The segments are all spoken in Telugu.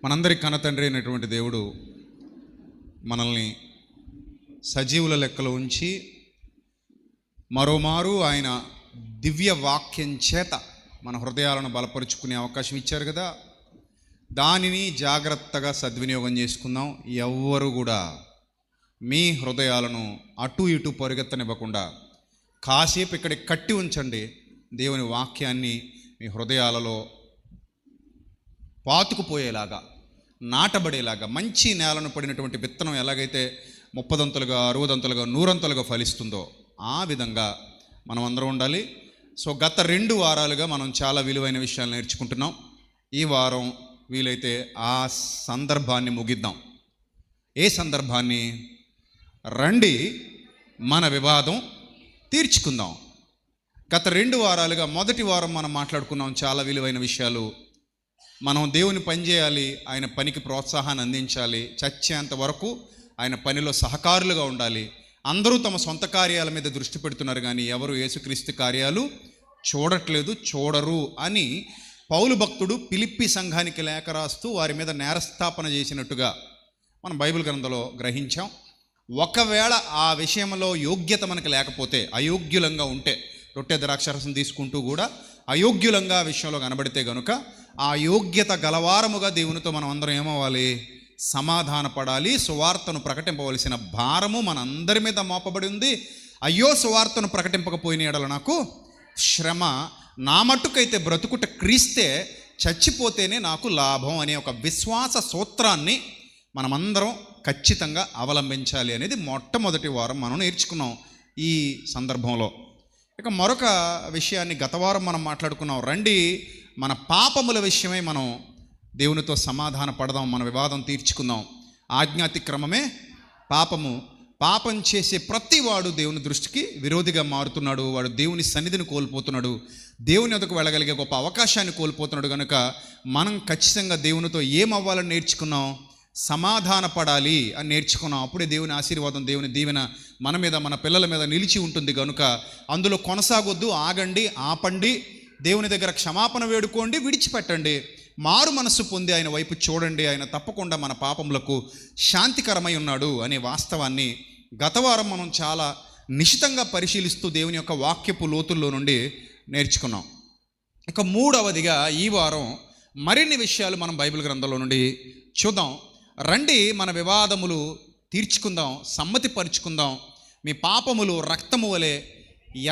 మనందరి కన్నతండ్రి అయినటువంటి దేవుడు మనల్ని సజీవుల లెక్కలో ఉంచి మరోమారు ఆయన దివ్య వాక్యం చేత మన హృదయాలను బలపరుచుకునే అవకాశం ఇచ్చారు కదా. దానిని జాగ్రత్తగా సద్వినియోగం చేసుకుందాం. ఎవ్వరు కూడా మీ హృదయాలను అటు ఇటు పరిగెత్తనివ్వకుండా కాసేపు ఇక్కడ కట్టి ఉంచండి. దేవుని వాక్యాన్ని మీ హృదయాలలో పాతుకుపోయేలాగా, నాటబడేలాగా, మంచి నేలను పడినటువంటి విత్తనం ఎలాగైతే 30 దంతలుగా 60 దంతలుగా 100 దంతలుగా ఫలిస్తుందో ఆ విధంగా మనం అందరం ఉండాలి. సో గత 2 వారాలుగా మనం చాలా విలువైన విషయాలు నేర్చుకుంటున్నాం. ఈ వారం వీలైతే ఆ సందర్భాన్ని ముగిద్దాం. ఏ సందర్భాన్ని? రండి మన వివాదం తీర్చుకుందాం. గత 2 వారాలుగా మొదటి వారం మనం మాట్లాడుకున్నాం చాలా విలువైన విషయాలు. మనం దేవుని పని చేయాలి, ఆయన పనికి ప్రోత్సాహాన్ని అందించాలి, చచ్చేంత వరకు ఆయన పనిలో సహకారులుగా ఉండాలి. అందరూ తమ సొంత కార్యాల మీద దృష్టి పెడుతున్నారు కానీ ఎవరు యేసుక్రీస్తు కార్యాలు చూడట్లేదు, చూడరు అని పౌలు భక్తుడు ఫిలిప్పీ సంఘానికి లేఖ రాస్తూ వారి మీద నేరస్థాపన చేసినట్టుగా మనం బైబిల్ గ్రంథంలో గ్రహించాం. ఒకవేళ ఆ విషయంలో యోగ్యత మనకు లేకపోతే, అయోగ్యులంగా ఉంటే, రొట్టె ద్రాక్షరసం తీసుకుంటూ కూడా అయోగ్యులంగా ఆ విషయంలో కనబడితే గనుక ఆ యోగ్యత గలవారముగా దేవునితో మనం అందరం ఏమవ్వాలి? సమాధాన పడాలి. సువార్తను ప్రకటింపవలసిన భారము మన అందరి మీద మోపబడి ఉంది. అయ్యో, సువార్తను ప్రకటింపకపోయిన ఎడల నాకు శ్రమ, నా మట్టుకైతే బ్రతుకుట క్రీస్తే, చచ్చిపోతేనే నాకు లాభం అనే ఒక విశ్వాస సూత్రాన్ని మనమందరం ఖచ్చితంగా అవలంబించాలి అనేది మొట్టమొదటి వారం మనం నేర్చుకున్నాం. ఈ సందర్భంలో ఇక మరొక విషయాన్ని గత వారం మనం మాట్లాడుకున్నాం. రండి మన పాపముల విషయమై మనం దేవునితో సమాధాన పడదాం, మన వివాదం తీర్చుకుందాం. ఆజ్ఞాతిక్రమమే పాపము. పాపం చేసే ప్రతివాడు దేవుని దృష్టికి విరోధిగా మారుతున్నాడు. వాడు దేవుని సన్నిధిని కోల్పోతున్నాడు, దేవుని ఎదుకు వెళ్ళగలిగే గొప్ప అవకాశాన్ని కోల్పోతున్నాడు. కనుక మనం ఖచ్చితంగా దేవునితో ఏమవ్వాలని నేర్చుకున్నాం? సమాధాన పడాలి అని నేర్చుకున్నాం. అప్పుడే దేవుని ఆశీర్వాదం, దేవుని దీవెన మన మీద, మన పిల్లల మీద నిలిచి ఉంటుంది. కనుక అందులో కొనసాగొద్దు, ఆగండి, ఆపండి, దేవుని దగ్గర క్షమాపణ వేడుకోండి, విడిచిపెట్టండి, మారు మనస్సు పొంది ఆయన వైపు చూడండి. ఆయన తప్పకుండా మన పాపములకు శాంతికరమై ఉన్నాడు అనే వాస్తవాన్ని గత వారం మనం చాలా నిశితంగా పరిశీలిస్తూ దేవుని యొక్క వాక్యపు లోతుల్లో నుండి నేర్చుకున్నాం. ఇక మూడవదిగా ఈ వారం మరిన్ని విషయాలు మనం బైబిల్ గ్రంథంలో నుండి చూద్దాం. రండి మన వివాదములు తీర్చుకుందాం, సమ్మతి పరుచుకుందాం. మీ పాపములు రక్తము వలె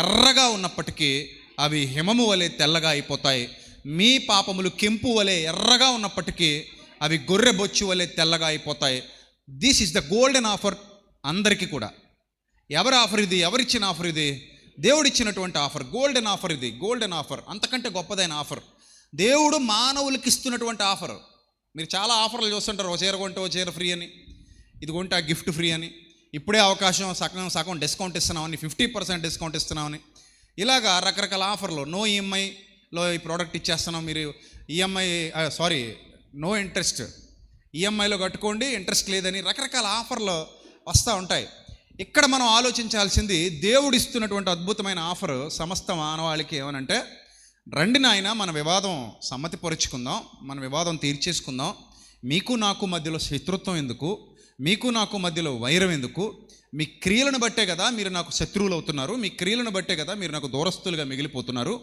ఎర్రగా ఉన్నప్పటికీ అవి హిమము వలె తెల్లగా అయిపోతాయి. మీ పాపములు కెంపు వలె ఎర్రగా ఉన్నప్పటికీ అవి గొర్రె బొచ్చు వలె తెల్లగా అయిపోతాయి. This is the golden offer అందరికీ కూడా. ఎవరి ఆఫర్ ఇది? ఎవరిచ్చిన ఆఫర్ ఇది? దేవుడిచ్చినటువంటి ఆఫర్, గోల్డెన్ ఆఫర్ ఇది. గోల్డెన్ ఆఫర్, అంతకంటే గొప్పదైన ఆఫర్. దేవుడు మానవులకి ఇస్తున్నటువంటి ఆఫర్. మీరు చాలా ఆఫర్లు చూస్తుంటారు, ఓ చీర కొంటే ఓ చీర ఫ్రీ అని, ఇది కొంటే ఆ గిఫ్ట్ ఫ్రీ అని, ఇప్పుడే అవకాశం, సగం డిస్కౌంట్ ఇస్తున్నామని, 50% డిస్కౌంట్ ఇస్తున్నామని, ఇలాగా రకరకాల ఆఫర్లు. నో ఈఎంఐలో ఈ ప్రోడక్ట్ ఇచ్చేస్తున్నాం, మీరు నో ఇంట్రెస్ట్, ఈఎంఐలో కట్టుకోండి, ఇంట్రెస్ట్ లేదని రకరకాల ఆఫర్లు వస్తూ ఉంటాయి. ఇక్కడ మనం ఆలోచించాల్సింది దేవుడు ఇస్తున్నటువంటి అద్భుతమైన ఆఫర్ సమస్త మానవాళికి ఏమనంటే, రండి నాయన మన వివాదం సమ్మతి పరుచుకుందాం, మన వివాదం తీర్చేసుకుందాం. మీకు నాకు మధ్యలో శత్రుత్వం ఎందుకు? మీకు నాకు మధ్యలో వైరం ఎందుకు? మీ క్రియలను బట్టే కదా మీరు నాకు శత్రువులు అవుతున్నారు, మీ క్రియలను బట్టే కదా మీరు నాకు దూరస్తులుగా మిగిలిపోతున్నారు.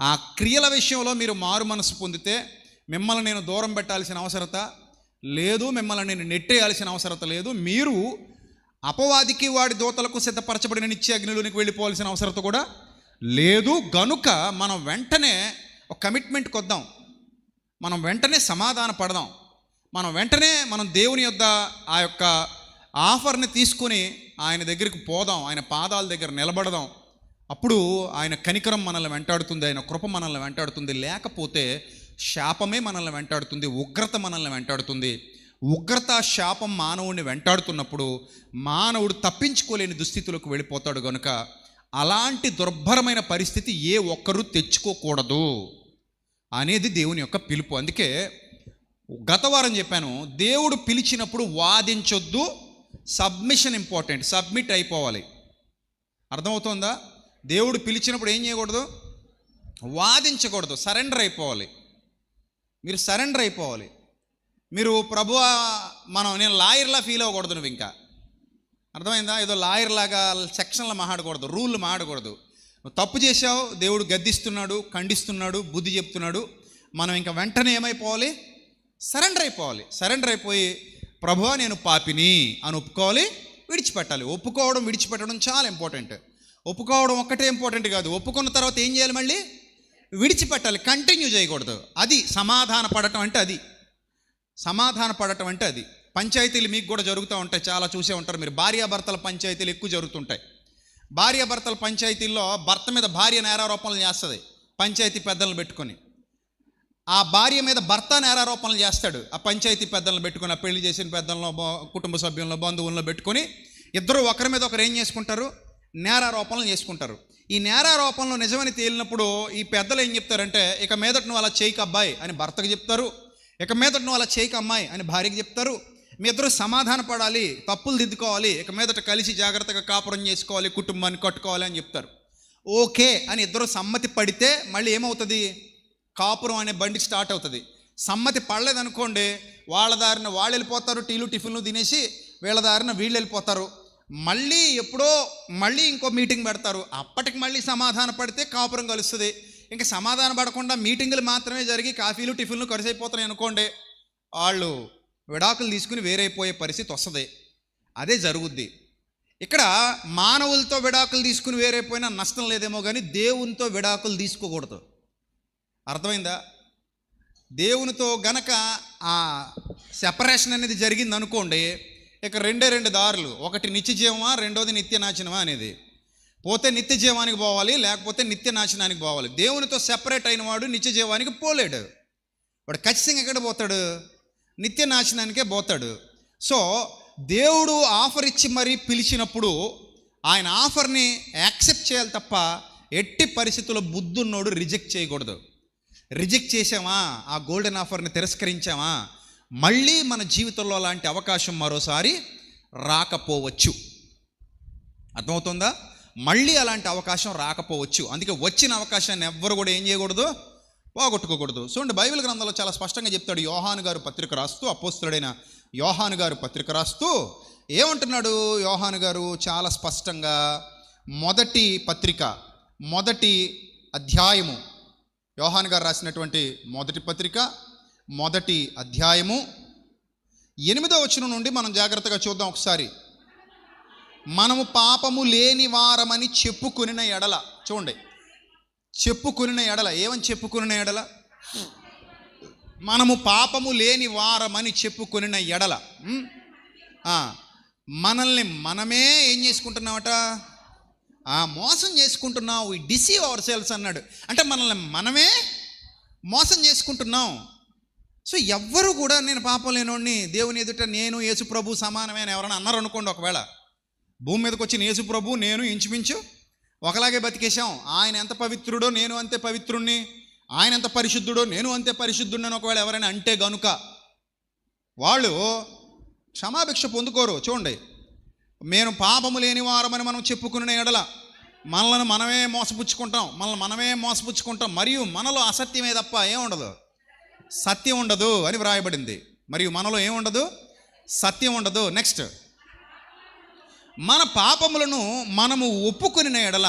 ఆ క్రియల విషయంలో మీరు మారు మనసు పొందితే మిమ్మల్ని నేను దూరం పెట్టాల్సిన అవసరత లేదు, మిమ్మల్ని నేను నెట్టేయాల్సిన అవసరత లేదు. మీరు అపవాదికి వాడి దూతలకు సిద్ధపరచబడిన నిత్య అగ్నిలోనికి వెళ్ళిపోవాల్సిన అవసరత కూడా లేదు. గనుక మనం వెంటనే ఒక కమిట్మెంట్కి వద్దాం, మనం వెంటనే సమాధాన పడదాం, మనం దేవుని యొద్ద ఆ యొక్క ఆఫర్ని తీసుకొని ఆయన దగ్గరికి పోదాం, ఆయన పాదాల దగ్గర నిలబడదాం. అప్పుడు ఆయన కనికరం మనల్ని వెంటాడుతుంది, ఆయన కృప మనల్ని వెంటాడుతుంది. లేకపోతే శాపమే మనల్ని వెంటాడుతుంది, ఉగ్రత మనల్ని వెంటాడుతుంది. ఉగ్రత, శాపం మానవుడిని వెంటాడుతున్నప్పుడు మానవుడు తప్పించుకోలేని దుస్థితిలోకి వెళ్ళిపోతాడు. కనుక అలాంటి దుర్భరమైన పరిస్థితి ఏ ఒక్కరూ తెచ్చుకోకూడదు అనేది దేవుని యొక్క పిలుపు. అందుకే గత వారం చెప్పాను, దేవుడు పిలిచినప్పుడు వాదించొద్దు, సబ్మిషన్ ఇంపార్టెంట్, సబ్మిట్ అయిపోవాలి. అర్థమవుతుందా? దేవుడు పిలిచినప్పుడు ఏం చేయకూడదు? వాదించకూడదు, సరెండర్ అయిపోవాలి. మీరు సరెండర్ అయిపోవాలి. మీరు ప్రభువా నేను లాయర్లా ఫీల్ అవ్వకూడదు. నువ్వు ఇంకా అర్థమైందా? ఏదో లాయర్ లాగా సెక్షన్లు మాట్లాడకూడదు, రూళ్ళు మాట్లాడకూడదు. నువ్వు తప్పు చేసావు, దేవుడు గద్దిస్తున్నాడు, ఖండిస్తున్నాడు, బుద్ధి చెప్తున్నాడు. మనం ఇంకా వెంటనే ఏమైపోవాలి? సరెండర్ అయిపోవాలి. సరెండర్ అయిపోయి ప్రభువా నేను పాపిని అని ఒప్పుకోవాలి, విడిచిపెట్టాలి. ఒప్పుకోవడం విడిచిపెట్టడం చాలా ఇంపార్టెంట్. ఒప్పుకోవడం ఒక్కటే ఇంపార్టెంట్ కాదు, ఒప్పుకున్న తర్వాత ఏం చేయాలి? మళ్ళీ విడిచిపెట్టాలి, కంటిన్యూ చేయకూడదు. అది సమాధాన పడటం అంటే. అది సమాధాన పడటం అంటే అది. పంచాయతీలు మీకు కూడా జరుగుతూ ఉంటాయి, చాలా చూసే ఉంటారు మీరు. భార్యాభర్తల పంచాయతీలు ఎక్కువ జరుగుతుంటాయి. భార్యాభర్తల పంచాయతీల్లో భర్త మీద భార్య నేరారోపణలు చేస్తుంది పంచాయతీ పెద్దలను పెట్టుకొని. ఆ భార్య మీద భర్త నేరారోపణలు చేస్తాడు ఆ పంచాయతీ పెద్దలను పెట్టుకొని, ఆ పెళ్లి చేసిన పెద్దలను, కుటుంబ సభ్యులను, బంధువులను పెట్టుకొని ఇద్దరు ఒకరి మీద ఒకరు ఏం చేసుకుంటారు? నేరారోపణలు చేసుకుంటారు. ఈ నేరారోపణలు నిజమని తేలినప్పుడు ఈ పెద్దలు ఏం చెప్తారంటే, ఇక మీదట నువ్వు అలా చేయకు అబ్బాయి అని భర్తకు చెప్తారు, ఇక మీదట నువ్వు అలా చేయకు అమ్మాయి అని భార్యకి చెప్తారు. మీ ఇద్దరు సమాధాన పడాలి, తప్పులు దిద్దుకోవాలి, ఇక మీదట కలిసి జాగ్రత్తగా కాపురం చేసుకోవాలి, కుటుంబాన్ని కట్టుకోవాలి అని చెప్తారు. ఓకే అని ఇద్దరు సమ్మతి పడితే మళ్ళీ ఏమవుతుంది? కాపురం అనే బండి స్టార్ట్ అవుతుంది. సమ్మతి పడలేదనుకోండి, వాళ్ళ దారిన వాళ్ళు వెళ్ళిపోతారు, టీలు టిఫిన్లు తినేసి, వీళ్ళ దారిన వీళ్ళు వెళ్ళిపోతారు. మళ్ళీ ఎప్పుడో మళ్ళీ ఇంకో మీటింగ్ పెడతారు. అప్పటికి మళ్ళీ సమాధాన పడితే కాపురం కలుస్తుంది. ఇంకా సమాధాన పడకుండా మీటింగులు మాత్రమే జరిగి కాఫీలు టిఫిన్లు ఖర్చయిపోతున్నాయి అనుకోండి, వాళ్ళు విడాకులు తీసుకుని వేరైపోయే పరిస్థితి వస్తుంది. అదే జరుగుద్ది. ఇక్కడ మానవులతో విడాకులు తీసుకుని వేరైపోయినా నష్టం లేదేమో కానీ దేవునితో విడాకులు తీసుకోకూడదు. అర్థమైందా? దేవునితో గనక ఆ సెపరేషన్ అనేది జరిగింది అనుకోండి, ఇక రెండు దారులు. ఒకటి నిత్య జీవమా, రెండోది నిత్య నాశనమా అనేది. పోతే నిత్య జీవానికి పోవాలి, లేకపోతే నిత్య నాశనానికి పోవాలి. దేవునితో సెపరేట్ అయిన వాడు నిత్య జీవానికి పోలేడు. వాడు ఖచ్చితంగా ఎక్కడ పోతాడు? నిత్య నాశనానికే పోతాడు. సో దేవుడు ఆఫర్ ఇచ్చి మరీ పిలిచినప్పుడు ఆయన ఆఫర్ని యాక్సెప్ట్ చేయాలి తప్ప ఎట్టి పరిస్థితుల్లో బుద్ధున్నోడు రిజెక్ట్ చేయకూడదు. రిజెక్ట్ చేసామా, ఆ గోల్డెన్ ఆఫర్ని తిరస్కరించామా, మళ్ళీ మన జీవితంలో అలాంటి అవకాశం మరోసారి రాకపోవచ్చు. అర్థమవుతుందా? మళ్ళీ అలాంటి అవకాశం రాకపోవచ్చు. అందుకే వచ్చిన అవకాశాన్ని ఎవ్వరు కూడా ఏం చేయకూడదు? పోగొట్టుకోకూడదు. చూడండి, బైబిల్ గ్రంథంలో చాలా స్పష్టంగా చెప్తాడు. యోహాను గారు పత్రిక రాస్తూ, అపోస్తలుడైన యోహాను గారు పత్రిక రాస్తూ ఏమంటున్నాడు? యోహాను గారు చాలా స్పష్టంగా మొదటి పత్రిక, మొదటి అధ్యాయము, యోహాను గారు రాసినటువంటి మొదటి పత్రిక, మొదటి అధ్యాయము 8వ వచనం నుండి మనం జాగ్రత్తగా చూద్దాం ఒకసారి. మనము పాపము లేని వారమని చెప్పుకొనిన ఎడల, చూడండి, చెప్పుకొనిన ఎడల, ఏమని చెప్పుకొనిన ఎడల? మనము పాపము లేని వారమని చెప్పుకొనిన ఎడల మనల్ని మనమే ఏం చేసుకుంటున్నామట? మోసం చేసుకుంటున్నాం. వి డిసీవ్ అవర్ సెల్స్ అన్నాడు. అంటే మనల్ని మనమే మోసం చేసుకుంటున్నాం. సో ఎవ్వరు కూడా నేను పాపం లేనోడిని, దేవుని ఎదుట నేను యేసు ప్రభు సమానమే అని ఎవరైనా అన్నారు అనుకోండి, ఒకవేళ భూమి మీదకి వచ్చిన యేసు ప్రభు నేను ఇంచుమించు ఒకలాగే బతికేశాం. ఆయన ఎంత పవిత్రుడో నేను అంతే పవిత్రుణ్ణి, ఆయన ఎంత పరిశుద్ధుడో నేను అంతే పరిశుద్ధుడిని అని ఒకవేళ ఎవరైనా అంటే గనుక వాళ్ళు క్షమాభిక్ష పొందుకోరు. చూడండి, మేము పాపము లేని వారమని మనం చెప్పుకునే ఎడల మనల్ని మనమే మోసపుచ్చుకుంటాం, మరియు మనలో అసత్యమే తప్ప ఏముండదు, సత్యం ఉండదు అని వ్రాయబడింది. మరియు మనలో ఏముండదు? సత్యం ఉండదు. నెక్స్ట్, మన పాపములను మనము ఒప్పుకొనిన ఎడల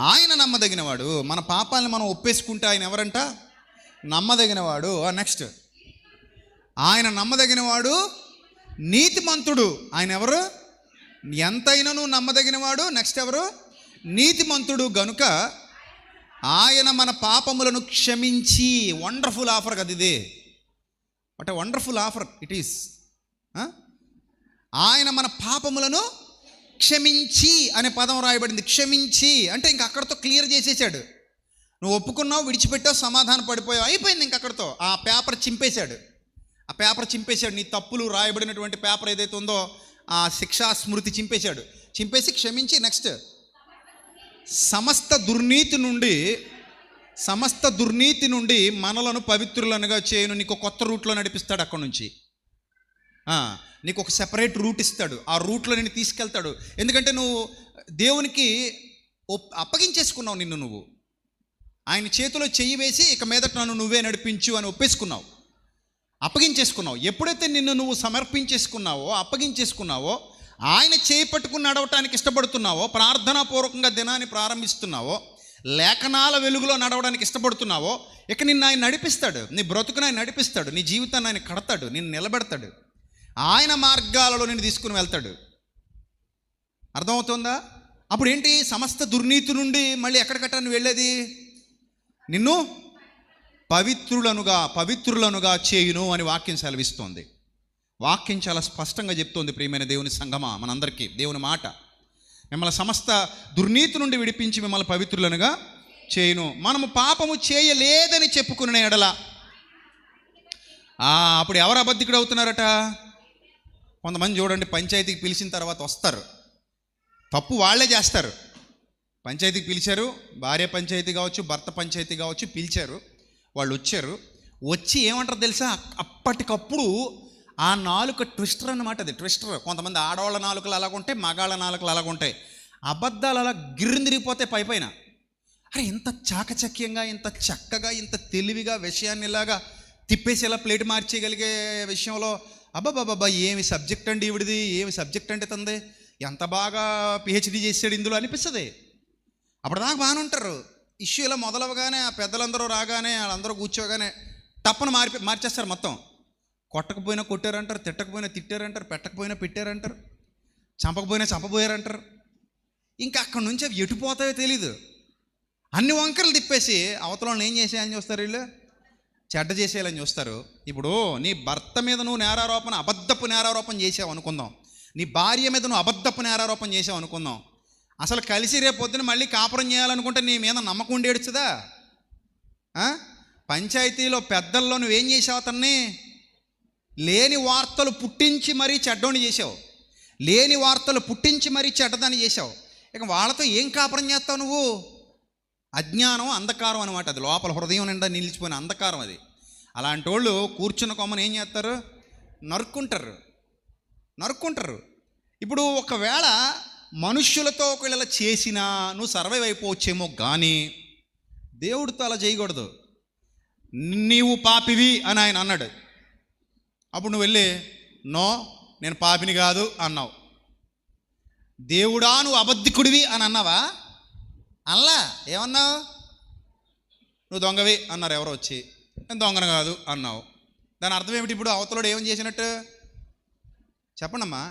ఆయన నమ్మదగినవాడు. మన పాపాలను మనం ఒప్పేసుకుంటే ఆయన ఎవరంట? నమ్మదగినవాడు. నెక్స్ట్, ఆయన నమ్మదగినవాడు, నీతిమంతుడు. ఆయన ఎవరు? ఎంతైనను నమ్మదగినవాడు. నెక్స్ట్ ఎవరు? నీతిమంతుడు గనుక ఆయన మన పాపములను క్షమించి. వండర్ఫుల్ ఆఫర్ కదా ఇది. What a wonderful offer it is. ఆయన మన పాపములను క్షమించి అనే పదం రాయబడింది. క్షమించి అంటే ఇంక అక్కడితో క్లియర్ చేసేసాడు. నువ్వు ఒప్పుకున్నావు, విడిచిపెట్టావు, సమాధాన పడిపోయావు, అయిపోయింది. ఇంక అక్కడితో ఆ పేపర్ చింపేశాడు. నీ తప్పులు రాయబడినటువంటి పేపర్ ఏదైతే ఉందో ఆ శిక్షా స్మృతి చింపేసి క్షమించి. నెక్స్ట్, సమస్త దుర్నీతి నుండి మనలను పవిత్రులనుగా చేయను. నీకు కొత్త రూట్లో నడిపిస్తాడు. అక్కడ నుంచి నీకు ఒక సెపరేట్ రూట్ ఇస్తాడు. ఆ రూట్లో నేను తీసుకెళ్తాడు. ఎందుకంటే నువ్వు దేవునికి అప్పగించేసుకున్నావు. నువ్వు ఆయన చేతిలో చెయ్యి వేసి ఇక మీదట నన్ను నువ్వే నడిపించు అని ఒప్పేసుకున్నావు. అప్పగించేసుకున్నావు. ఎప్పుడైతే నిన్ను నువ్వు సమర్పించేసుకున్నావో, అప్పగించేసుకున్నావో, ఆయన చేయి పట్టుకుని నడవటానికి ఇష్టపడుతున్నావో, ప్రార్థనాపూర్వకంగా దినాన్ని ప్రారంభిస్తున్నావో, లేఖనాల వెలుగులో నడవడానికి ఇష్టపడుతున్నావో, ఇక నిన్ను ఆయన నడిపిస్తాడు. నీ బ్రతుకుని ఆయన నడిపిస్తాడు, నీ జీవితాన్ని ఆయన కడతాడు, నిన్ను నిలబెడతాడు, ఆయన మార్గాలలో నిన్ను తీసుకుని వెళ్తాడు. అర్థమవుతుందా? అప్పుడు ఏంటి? సమస్త దుర్నీతి నుండి మళ్ళీ ఎక్కడికట్టా నువ్వు వెళ్ళేది? నిన్ను పవిత్రులనుగా చేయును అని వాక్యం సెలవిస్తోంది. వాక్యం చాలా స్పష్టంగా చెప్తోంది. ప్రియమైన దేవుని సంగమా, మనందరికీ దేవుని మాట, మిమ్మల్ని సమస్త దుర్నీతి నుండి విడిపించి మిమ్మల్ని పవిత్రులనుగా చేయును. మనము పాపము చేయలేదని చెప్పుకునే ఎడల అప్పుడు ఎవరు అబద్ధికుడు అవుతున్నారట? కొంతమంది చూడండి, పంచాయతీకి పిలిచిన తర్వాత వస్తారు, తప్పు వాళ్ళే చేస్తారు. పంచాయతీకి పిలిచారు, భార్య పంచాయతీ కావచ్చు, భర్త పంచాయతీ కావచ్చు, పిలిచారు, వాళ్ళు వచ్చారు. వచ్చి ఏమంటారు తెలుసా? అప్పటికప్పుడు ఆ నాలుక ట్విస్టర్ అన్నమాట. అది ట్విస్టర్. కొంతమంది ఆడవాళ్ళ నాలుకలు అలాగుంటాయి, మగాళ్ళ నాలుకలు అలాగుంటాయి. అబద్ధాలు అలా గిర్రిందిరిగిపోతాయి పైపైన. అరే, ఇంత చాకచక్యంగా, ఇంత చక్కగా, ఇంత తెలివిగా విషయాన్ని ఇలాగా తిప్పేసి ఇలా ప్లేట్ మార్చేయగలిగే విషయంలో అబ్బాబాబా ఏమి సబ్జెక్ట్ అండి ఈవిడిది, ఏమి సబ్జెక్ట్ అంటే తంది, ఎంత బాగా పిహెచ్డీ చేసాడు ఇందులో అనిపిస్తుంది. అప్పటిదాకా బాగానే ఉంటారు. ఇష్యూ ఇలా మొదలవగానే ఆ పెద్దలందరూ రాగానే వాళ్ళందరూ కూర్చోగానే తప్పని మార్చేస్తారు మొత్తం. కొట్టకపోయినా కొట్టారంటారు, తిట్టకపోయినా తిట్టారంటారు, పెట్టకపోయినా పెట్టారంటారు, చంపకపోయినా చంపబోయారంటారు. ఇంకా అక్కడి నుంచి అవి ఎటుపోతాయో తెలీదు. అన్ని వంకరలు తిప్పేసి అవతలను ఏం చేసేయాలని చూస్తారు, వీళ్ళు చెడ్డ చేసేయాలని చూస్తారు. ఇప్పుడు నీ భర్త మీద నువ్వు అబద్ధపు నేరారోపణ చేసావు అనుకుందాం, నీ భార్య మీద నువ్వు అబద్ధపు నేరారోపణ చేసావు అనుకుందాం. అసలు కలిసి రేపు పొద్దున మళ్ళీ కాపురం చేయాలనుకుంటే నీ మీద నమ్మకం ఉండేడుచుదా? పంచాయతీలో పెద్దల్లో నువ్వేం చేసావు? అతన్ని లేని వార్తలు పుట్టించి మరీ చెడ్డోని చేసావు, లేని వార్తలు పుట్టించి మరీ చెడ్డదాన్ని చేసావు. ఇక వాళ్ళతో ఏం కాపురం చేస్తావు నువ్వు? అజ్ఞానం, అంధకారం అనమాట. అది లోపల హృదయం నిండా నిలిచిపోయిన అంధకారం అది. అలాంటి వాళ్ళు కూర్చున్న కొమ్మను ఏం చేస్తారు? నరుక్కుంటారు. ఇప్పుడు ఒకవేళ మనుష్యులతో ఒకవేళ చేసినా నువ్వు సర్వైవ్ అయిపోవచ్చేమో, కానీ దేవుడితో అలా చేయకూడదు. నీవు పాపివి అని ఆయన అన్నాడు. అప్పుడు నువ్వు వెళ్ళి నో నేను పాపిని కాదు అన్నావు. దేవుడా నువ్వు అబద్ధికుడివి అని అన్నావా? అల్లా ఏమన్నావు? నువ్వు దొంగవి అన్నారు ఎవరో వచ్చి. నేను దొంగను కాదు అన్నావు. దాని అర్థం ఏమిటి? ఇప్పుడు అవతలోడు ఏమని చేసినట్టు చెప్పండమ్మా.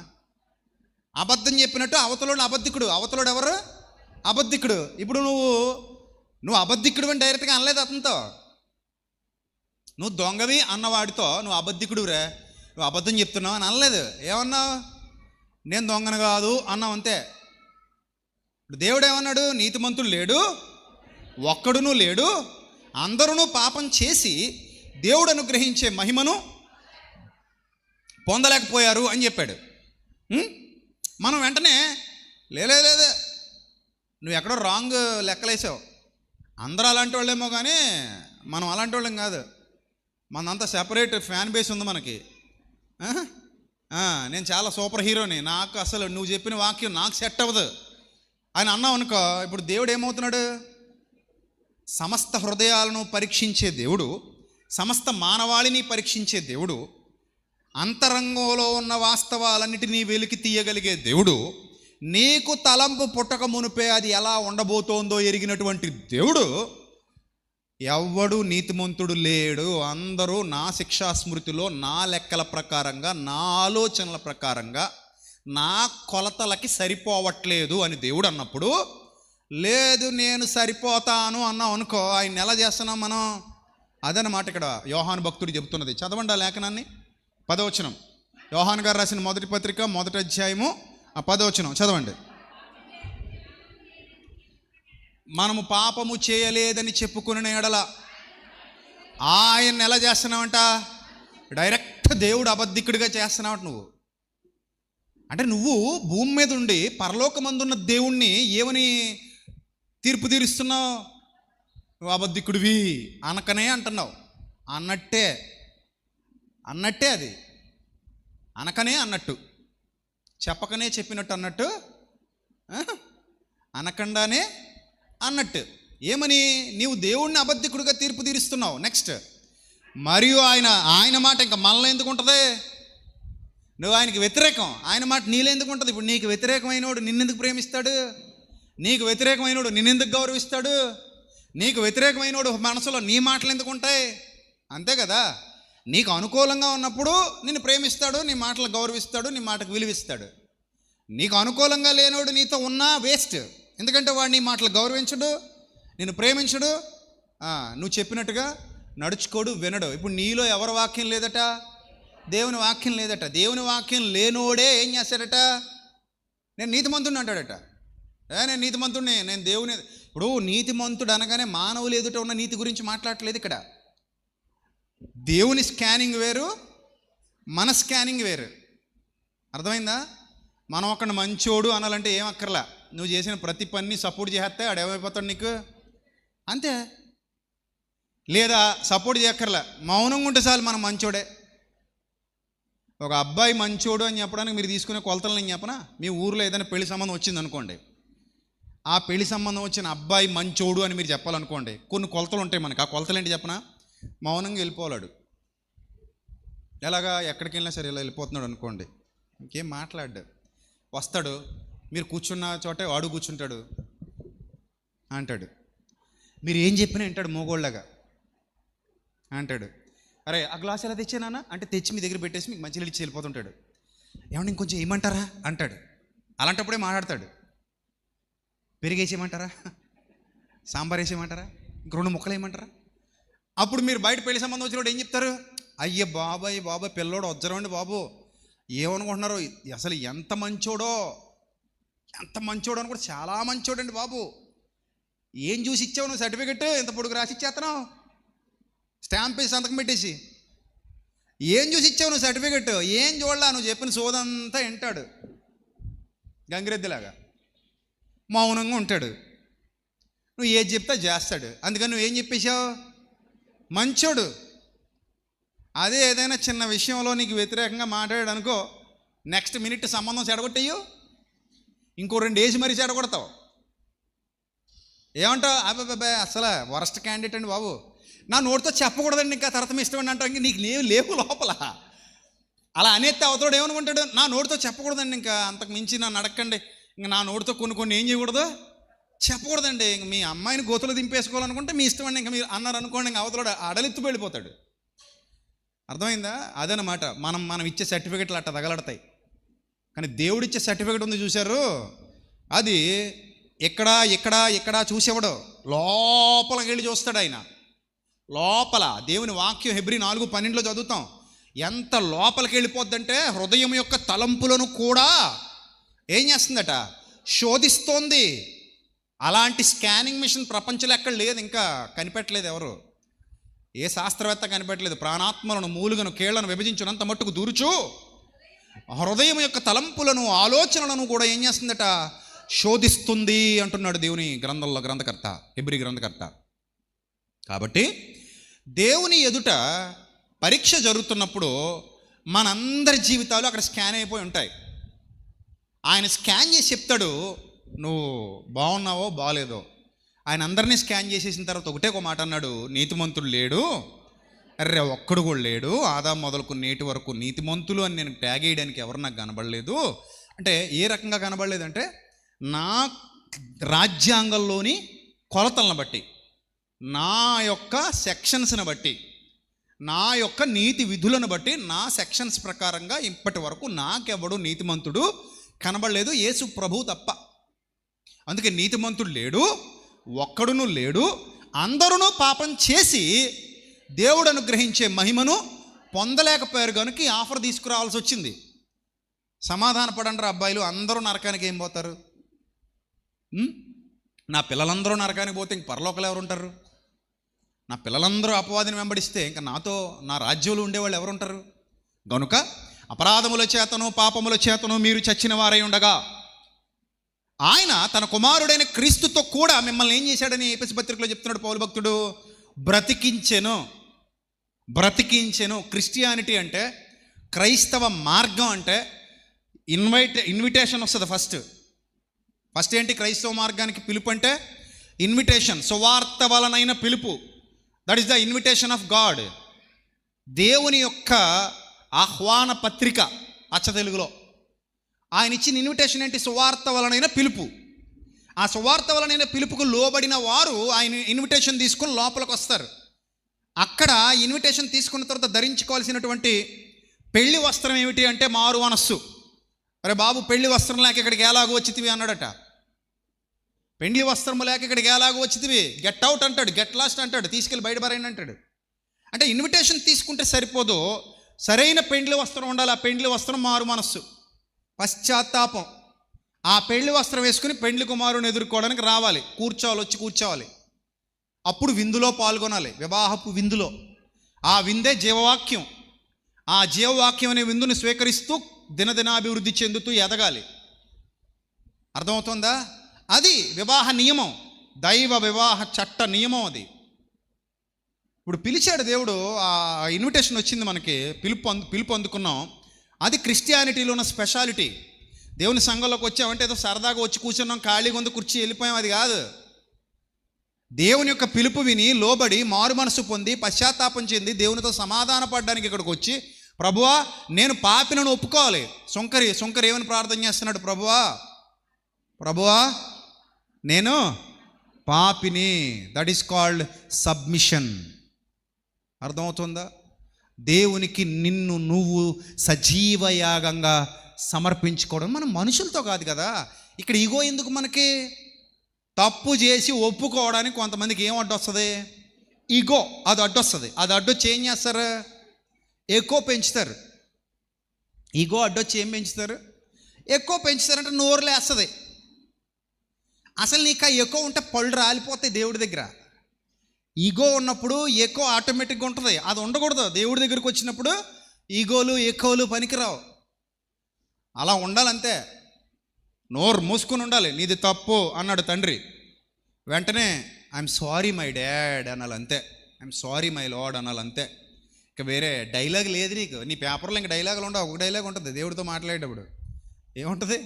అబద్ధం చెప్పినట్టు అవతలోడు అబద్ధికుడు. అవతలోడు ఎవరు? అబద్ధికుడు. ఇప్పుడు నువ్వు అబద్ధికుడు అని డైరెక్ట్గా అనలేదు అతనితో. నువ్వు దొంగవి అన్నవాడితో నువ్వు అబద్ధికుడు రే, నువ్వు అబద్ధం చెప్తున్నావు అని అనలేదు. ఏమన్నావు? నేను దొంగను కాదు అన్నావు, అంతే. ఇప్పుడు దేవుడు ఏమన్నాడు? నీతిమంతుడు లేడు, ఒక్కడునూ లేడు, అందరూ పాపం చేసి దేవుడు అనుగ్రహించే మహిమను పొందలేకపోయారు అని చెప్పాడు. మనం వెంటనే లేదే నువ్వు ఎక్కడో రాంగ్ లెక్కలేసావు. అందరూ అలాంటి వాళ్ళేమో కానీ మనం అలాంటి వాళ్ళం కాదు. మనంతా సెపరేట్ ఫ్యాన్ బేస్ ఉంది మనకి. నేను చాలా సూపర్ హీరోని, నాకు అసలు నువ్వు చెప్పిన వాక్యం నాకు సెట్ అవ్వదు అని అన్నావు అనుకో. ఇప్పుడు దేవుడు ఏమవుతున్నాడు? సమస్త హృదయాలను పరీక్షించే దేవుడు, సమస్త మానవాళిని పరీక్షించే దేవుడు, అంతరంగంలో ఉన్న వాస్తవాలన్నిటినీ వెలికి తీయగలిగే దేవుడు, నీకు తలంపు పుట్టక మునిపే అది ఎలా ఉండబోతోందో ఎరిగినటువంటి దేవుడు, ఎవ్వడు నీతిమంతుడు లేడు, అందరూ నా శిక్షా స్మృతిలో, నా లెక్కల ప్రకారంగా, నా ఆలోచనల ప్రకారంగా, నా కొలతలకి సరిపోవట్లేదు అని దేవుడు అన్నప్పుడు, లేదు నేను సరిపోతాను అన్నాం అనుకో, ఆయన ఎలా చేస్తున్నాం మనం? అదనమాట ఇక్కడ యోహాను భక్తుడు చెబుతున్నది. చదవండి ఆ లేఖనాన్ని, 10వ వచనం. యోహాను గారు రాసిన మొదటి పత్రిక 1వ అధ్యాయము 10వ వచనం చదవండి. మనము పాపము చేయలేదని చెప్పుకునే ఎడల ఆయన ఎలా చేస్తున్నావంట? డైరెక్ట్ దేవుడు అబద్ధికుడిగా చేస్తున్నావు నువ్వు. అంటే నువ్వు భూమి మీద ఉండి పరలోకమందున్న దేవుణ్ణి ఏమని తీర్పు తీరుస్తున్నావు? నువ్వు అబద్ధికుడివి అనకనే అంటున్నావు. అన్నట్టే అది అనకనే అన్నట్టు, చెప్పకనే చెప్పినట్టు అన్నట్టు, అనకుండానే అన్నట్టు. ఏమని? నీవు దేవుణ్ణి అబద్ధికుడిగా తీర్పు తీరుస్తున్నావు. నెక్స్ట్, మరియు ఆయన మాట ఇంకా మనలో ఎందుకు ఉంటుంది? నువ్వు ఆయనకి వ్యతిరేకం, ఆయన మాట నీలో ఎందుకు ఉంటుంది? ఇప్పుడు నీకు వ్యతిరేకమైనోడు నిన్నెందుకు ప్రేమిస్తాడు? నీకు వ్యతిరేకమైనోడు నిన్నెందుకు గౌరవిస్తాడు? నీకు వ్యతిరేకమైనోడు మనసులో నీ మాటలు ఎందుకు ఉంటాయి? అంతే కదా. నీకు అనుకూలంగా ఉన్నప్పుడు నిన్ను ప్రేమిస్తాడు, నీ మాటలు గౌరవిస్తాడు, నీ మాటకు విలువిస్తాడు. నీకు అనుకూలంగా లేనోడు నీతో ఉన్నా వేస్ట్, ఎందుకంటే వాడు నీ మాటలు గౌరవించడు, నిన్ను ప్రేమించడు, నువ్వు చెప్పినట్టుగా నడుచుకోడు, వినడు. ఇప్పుడు నీలో ఎవరి వాక్యం లేదట? దేవుని వాక్యం లేదట. దేవుని వాక్యం లేనోడే ఏం చేస్తాడట? నేను నీతిమంతుడిని అంటాడట. నేను నీతిమంతుడిని, నేను దేవుని. ఇప్పుడు నీతిమంతుడు అనగానే మానవులు ఎదుట ఉన్న నీతి గురించి మాట్లాడట్లేదు ఇక్కడ. దేవుని స్కానింగ్ వేరు, మన స్కానింగ్ వేరు. అర్థమైందా? మనం ఒకడిని మంచోడు అనాలంటే ఏం అక్కర్లా, నువ్వు చేసిన ప్రతి పని సపోర్ట్ చేస్తే ఆడు ఏమైపోతాడు నీకు, అంతే. లేదా సపోర్ట్ చేయక్కర్లా, మౌనంగా ఉంటే చాలు మనం మంచోడే. ఒక అబ్బాయి మంచోడు అని చెప్పడానికి మీరు తీసుకునే కొలతలు నేను చెప్పనా? మీ ఊర్లో ఏదైనా పెళ్లి సంబంధం వచ్చింది అనుకోండి, ఆ పెళ్లి సంబంధం వచ్చిన అబ్బాయి మంచోడు అని మీరు చెప్పాలనుకోండి, కొన్ని కొలతలు ఉంటాయి మనకి. ఆ కొలతలు ఏంటి చెప్పనా? మౌనంగా వెళ్ళిపోవాడు. ఎలాగా? ఎక్కడికి వెళ్ళినా సరే ఇలా వెళ్ళిపోతున్నాడు అనుకోండి, ఇంకేం మాట్లాడు. వస్తాడు, మీరు కూర్చున్న చోటే వాడు కూర్చుంటాడు, అంటాడు. మీరు ఏం చెప్పినా వింటాడు, మోగోళ్ళగా అంటాడు. అరే ఆ గ్లాస్ ఎలా తెచ్చానా అంటే తెచ్చి మీ దగ్గర పెట్టేసి మీకు మంచిగా ఇచ్చి వెళ్ళిపోతుంటాడు. ఏమన్నా ఇంకొంచెం ఏమంటారా అంటాడు. అలాంటప్పుడే మాట్లాడతాడు. పెరిగేసేయమంటారా, సాంబార్ వేసేయమంటారా, ఇంక 2 ముక్కలు వేయమంటారా? అప్పుడు మీరు బయట పెళ్లి సంబంధం వచ్చినప్పుడు ఏం చెప్తారు? అయ్యే బాబాయ్ పిల్లోడు వజ్జరండి బాబు, ఏమనుకుంటున్నారు, అసలు ఎంత మంచోడో అని కూడా, చాలా మంచోడండి బాబు. ఏం చూసి ఇచ్చావు నువ్వు సర్టిఫికెట్? ఇంత పొడుగు రాసి ఇచ్చేస్తున్నావు, స్టాంప్ వేసి సంతకం పెట్టేసి. ఏం చూసి ఇచ్చావు నువ్వు సర్టిఫికెట్? ఏం చూడలా, నువ్వు చెప్పిన సోదంతా వింటాడు గంగిరెద్దులాగా, మౌనంగా ఉంటాడు. నువ్వు ఏది చెప్తే చేస్తాడు. అందుకని నువ్వేం చెప్పేశావు? మంచోడు. అదే ఏదైనా చిన్న విషయంలో నీకు వ్యతిరేకంగా మాట్లాడాడు అనుకో, నెక్స్ట్ మినిట్ సంబంధం చెడగొట్టేయు, ఇంకో 2 వేసి మరీ చెడగొడతావు. ఏమంటావు? అబ్బాయి అసలు వరస్ట్ క్యాండిడేట్ అండి బాబు, నా నోటితో చెప్పకూడదండి, ఇంకా తర్వాత మీ ఇష్టం అంటావు. ఇంక నీకు లేవు లోపల. అలా అనేస్తే అవతోడు ఏమనుకుంటాడు? నా నోటితో చెప్పకూడదండి, ఇంకా అంతకు మించి నన్ను అడగండి, ఇంక నా నోటితో కొన్ని ఏం చేయకూడదు, చెప్పకూడదండి. ఇంక మీ అమ్మాయిని గోతులు దింపేసుకోవాలనుకుంటే మీ ఇష్టం అండి, ఇంకా మీరు అన్నారు అనుకోండి, ఇంక అవతలోడు అడలెత్తు వెళ్ళిపోతాడు. అర్థమైందా? అదనమాట. మనం ఇచ్చే సర్టిఫికెట్లు అట్ట తగలడతాయి. కానీ దేవుడిచ్చే సర్టిఫికెట్ ఉంది చూశారు, అది ఇక్కడ చూసేవాడు, లోపలికి వెళ్ళి చూస్తాడు ఆయన. లోపల దేవుని వాక్యం హెబ్రీ 4:12 చదువుతాం. ఎంత లోపలికి వెళ్ళిపోద్దంటే హృదయం యొక్క తలంపులను కూడా ఏం చేస్తుందట? శోధిస్తోంది. అలాంటి స్కానింగ్ మిషన్ ప్రపంచంలో ఎక్కడ లేదు, ఇంకా కనిపెట్టలేదు ఎవరు, ఏ శాస్త్రవేత్త కనిపెట్టలేదు. ప్రాణాత్మలను, మూలుగను, కేళ్లను విభజించినంత మట్టుకు దూరుచు హృదయం యొక్క తలంపులను, ఆలోచనలను కూడా ఏం చేస్తుందట? శోధిస్తుంది అంటున్నాడు దేవుని గ్రంథంలో గ్రంథకర్త, హెబ్రీ గ్రంథకర్త. కాబట్టి దేవుని ఎదుట పరీక్ష జరుగుతున్నప్పుడు మనందరి జీవితాలు అక్కడ స్కాన్ అయిపోయి ఉంటాయి. ఆయన స్కాన్ చేసి చెప్తాడు, నువ్వు బాగున్నావో బాగలేదో. ఆయన అందరినీ స్కాన్ చేసేసిన తర్వాత ఒక మాట అన్నాడు, నీతిమంతుడు లేడు, అర్రే ఒక్కడు కూడా లేడు, ఆదాము మొదలుకు నేటి వరకు నీతిమంతులు అని నేను ట్యాగ్ వేయడానికి ఎవరు నాకు కనబడలేదు. అంటే ఏ రకంగా కనబడలేదంటే, నా రాజ్యాంగంలోని కొలతలను బట్టి, నా యొక్క సెక్షన్స్ని బట్టి, నా యొక్క నీతి విధులను బట్టి, నా సెక్షన్స్ ప్రకారంగా ఇప్పటి వరకు నాకెవడు నీతిమంతుడు కనబడలేదు, యేసు ప్రభు తప్ప. అందుకే నీతిమంతుడు లేడు, ఒక్కడును లేడు, అందరూ పాపం చేసి దేవుడు అనుగ్రహించే మహిమను పొందలేకపోయారు కనుక ఈ ఆఫర్ తీసుకురావాల్సి వచ్చింది. సమాధాన పడండి అబ్బాయిలు, అందరూ నరకానికి ఏం పోతారు? నా పిల్లలందరూ నరకానికి పోతే ఇంక పరలోకలు ఎవరు ఉంటారు? నా పిల్లలందరూ అపవాదిని వెంబడిస్తే ఇంకా నాతో నా రాజ్యంలో ఉండేవాళ్ళు ఎవరు ఉంటారు? గనుక అపరాధముల చేతను పాపముల చేతను మీరు చచ్చిన వారై ఉండగా ఆయన తన కుమారుడైన క్రీస్తుతో కూడా మిమ్మల్ని ఏం చేశాడని ఎఫెసీ పత్రికలో చెప్తున్నాడు పౌలు భక్తుడు, బ్రతికించెను. క్రిస్టియానిటీ అంటే, క్రైస్తవ మార్గం అంటే ఇన్విటేషన్ వస్తుంది. ఫస్ట్ ఏంటి క్రైస్తవ మార్గానికి పిలుపు అంటే? ఇన్విటేషన్, సువార్త వలనైన పిలుపు. That is the invitation of God. దేవుని యొక్క ఆహ్వాన పత్రిక అచ్చ తెలుగులో. ఆయన ఇచ్చిన ఇన్విటేషన్ ఏంటి? సువార్త వలనైన పిలుపు. ఆ సువార్త వలనైన పిలుపుకు లోబడిన వారు ఆయన ఇన్విటేషన్ తీసుకుని లోపలికి వస్తారు. అక్కడ ఇన్విటేషన్ తీసుకున్న తర్వాత ధరించుకోవాల్సినటువంటి పెళ్లి వస్త్రం ఏమిటి అంటే మారు మనస్సు. అరే బాబు, పెళ్లి వస్త్రం లేక ఇక్కడికి ఎలాగో వచ్చితివి అన్నాడట. పెళ్లి వస్త్రం లేక ఇక్కడికి ఎలాగో వచ్చితివి, గెట్ అవుట్ అంటాడు, గెట్ లాస్ట్ అంటాడు, తీసుకెళ్ళి బయట పారేయండి అంటాడు. అంటే ఇన్విటేషన్ తీసుకుంటే సరిపోదు, సరైన పెండ్లి వస్త్రం ఉండాలి. ఆ పెండ్లి వస్త్రం మారు మనస్సు, పశ్చాత్తాపం. ఆ పెళ్లి వస్త్రం వేసుకుని పెండ్లి కుమారుని ఎదుర్కోవడానికి రావాలి, కూర్చోవాలి, వచ్చి కూర్చోవాలి. అప్పుడు విందులో పాల్గొనాలి, వివాహపు విందులో. ఆ విందే జీవవాక్యం. ఆ జీవవాక్యం అనే విందుని స్వీకరిస్తూ దినదినాభివృద్ధి చెందుతూ ఎదగాలి. అర్థమవుతుందా? అది వివాహ నియమం, దైవ వివాహ చట్ట నియమం అది. ఇప్పుడు పిలిచాడు దేవుడు, ఆ ఇన్విటేషన్ వచ్చింది మనకి, పిలుపు అందుకున్నాం. అది క్రిస్టియానిటీలో ఉన్న స్పెషాలిటీ. దేవుని సంఘంలోకి వచ్చామంటే ఏదో సరదాగా వచ్చి కూర్చున్నాం, ఖాళీగా ఉంది కుర్చీ వెళ్ళిపోయాం, అది కాదు. దేవుని యొక్క పిలుపు విని లోబడి మారు మనసు పొంది పశ్చాత్తాపం చెంది దేవునితో సమాధాన పడడానికి ఇక్కడికి వచ్చి, ప్రభువా నేను పాపినను ఒప్పుకోవాలి. సుంకరి ఏమని ప్రార్థన చేస్తున్నాడు? ప్రభువా నేను పాపిని. That is called submission. అర్థమవుతుందా? దేవునికి నిన్ను నువ్వు సజీవయాగంగా సమర్పించుకోవడం. మనం మనుషులతో కాదు కదా. ఇక్కడ ఈగో ఎందుకు మనకి? తప్పు చేసి ఒప్పుకోవడానికి కొంతమందికి ఏం అడ్డొస్తుంది? ఈగో. అది అడ్డొస్తుంది. అది అడ్డొచ్చి ఏం చేస్తారు? ఎక్కువ పెంచుతారు. ఈగో అడ్డొచ్చి ఏం పెంచుతారు? ఎక్కువ పెంచుతారంటే నోరు లేస్తుంది. అసలు నీకు ఎక్కువ ఉంటే పళ్ళు రాలిపోతాయి దేవుడి దగ్గర. ఈగో ఉన్నప్పుడు ఎక్కువ ఆటోమేటిక్గా ఉంటుంది. అది ఉండకూడదు. దేవుడి దగ్గరికి వచ్చినప్పుడు ఈగోలు ఎక్కువలు పనికిరావు. అలా ఉండాలంతే. నోరు మూసుకుని ఉండాలి. నీది తప్పు అన్నాడు తండ్రి, వెంటనే ఐఎమ్ సారీ మై డాడ్ అనాలి, అంతే. ఐఎమ్ సారీ మై లార్డ్ అనాలి, అంతే. ఇక వేరే డైలాగ్ లేదు నీకు. నీ పేపర్లో ఇంక డైలాగులు ఉండవు. ఒక డైలాగ్ ఉంటుంది దేవుడితో మాట్లాడేటప్పుడు. ఏముంటుంది?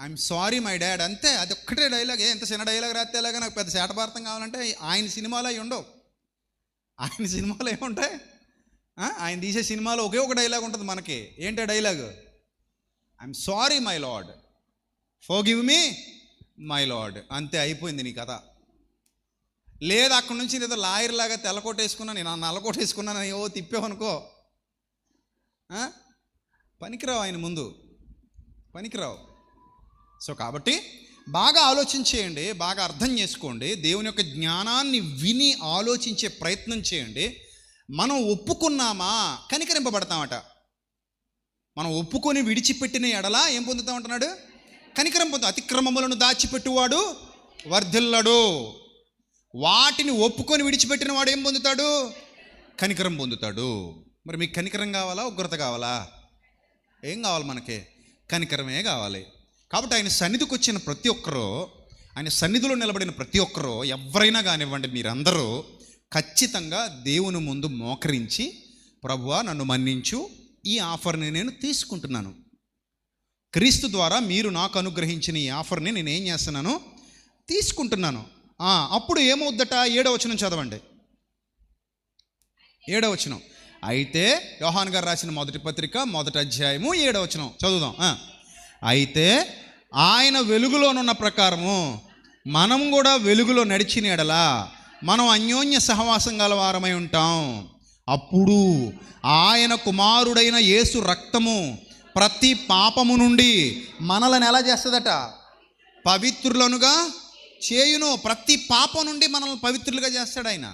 ఐఎమ్ సారీ మై డాడ్, అంతే. అది ఒక్కటే డైలాగ్. ఎంత చిన్న డైలాగ్ రాస్తే ఎలాగా? నాకు పెద్ద శాటభారతం కావాలంటే ఆయన సినిమాలో అవి ఉండవు. ఆయన సినిమాలో ఏముంటాయి? ఆయన తీసే సినిమాలో ఒకే ఒక డైలాగ్ ఉంటుంది మనకి. ఏంటి dialogue? I'm sorry my lord, forgive me my lord, అంతే. అయిపోయింది నీ కథ. లేదు అక్కడి నుంచి ఏదో లాయర్ లాగా తెల్లకోటేసుకున్నా, నేను నల్లకోటేసుకున్నాను ఏవో తిప్పావనుకో, పనికిరావు. ఆయన ముందు పనికిరావు. సో కాబట్టి బాగా ఆలోచించేయండి, బాగా అర్థం చేసుకోండి. దేవుని యొక్క జ్ఞానాన్ని విని ఆలోచించే ప్రయత్నం చేయండి. మనం ఒప్పుకున్నామా కనికరింపబడతామట. మనం ఒప్పుకొని విడిచిపెట్టిన ఎడల ఏం పొందుతామంటున్నాడు? కనికరం పొందుతాం. అతిక్రమములను దాచిపెట్టువాడు వర్ధిల్లడు. వాటిని ఒప్పుకొని విడిచిపెట్టిన వాడు ఏం పొందుతాడు? కనికరం పొందుతాడు. మరి మీకు కనికరం కావాలా, ఉగ్రత కావాలా? ఏం కావాలి మనకి? కనికరమే కావాలి. కాబట్టి ఆయన సన్నిధికి వచ్చిన ప్రతి ఒక్కరూ, ఆయన సన్నిధిలో నిలబడిన ప్రతి ఒక్కరూ, ఎవరైనా కానివ్వండి, మీరందరూ ఖచ్చితంగా దేవుని ముందు మోకరించి, ప్రభువా నన్ను మన్నించు, ఈ ఆఫర్ని నేను తీసుకుంటున్నాను. క్రీస్తు ద్వారా మీరు నాకు అనుగ్రహించిన ఈ ఆఫర్ని నేను ఏం చేస్తున్నాను? తీసుకుంటున్నాను. అప్పుడు ఏమవుద్దట? 7వ వచనం చదవండి. 7వ వచనం. అయితే యోహాను గారు రాసిన మొదటి పత్రిక 1వ అధ్యాయము 7వ వచనం చదువుదాం. అయితే ఆయన వెలుగులోనున్న ప్రకారము మనం కూడా వెలుగులో నడిచిన ఎడల మనం అన్యోన్య సహవాసం గల వారమై ఉంటాం. అప్పుడు ఆయన కుమారుడైన యేసు రక్తము ప్రతి పాపము నుండి మనలను ఎలా చేస్తుందట? పవిత్రులనుగా చేయును. ప్రతి పాపం నుండి మనల్ని పవిత్రులుగా చేస్తాడు ఆయన.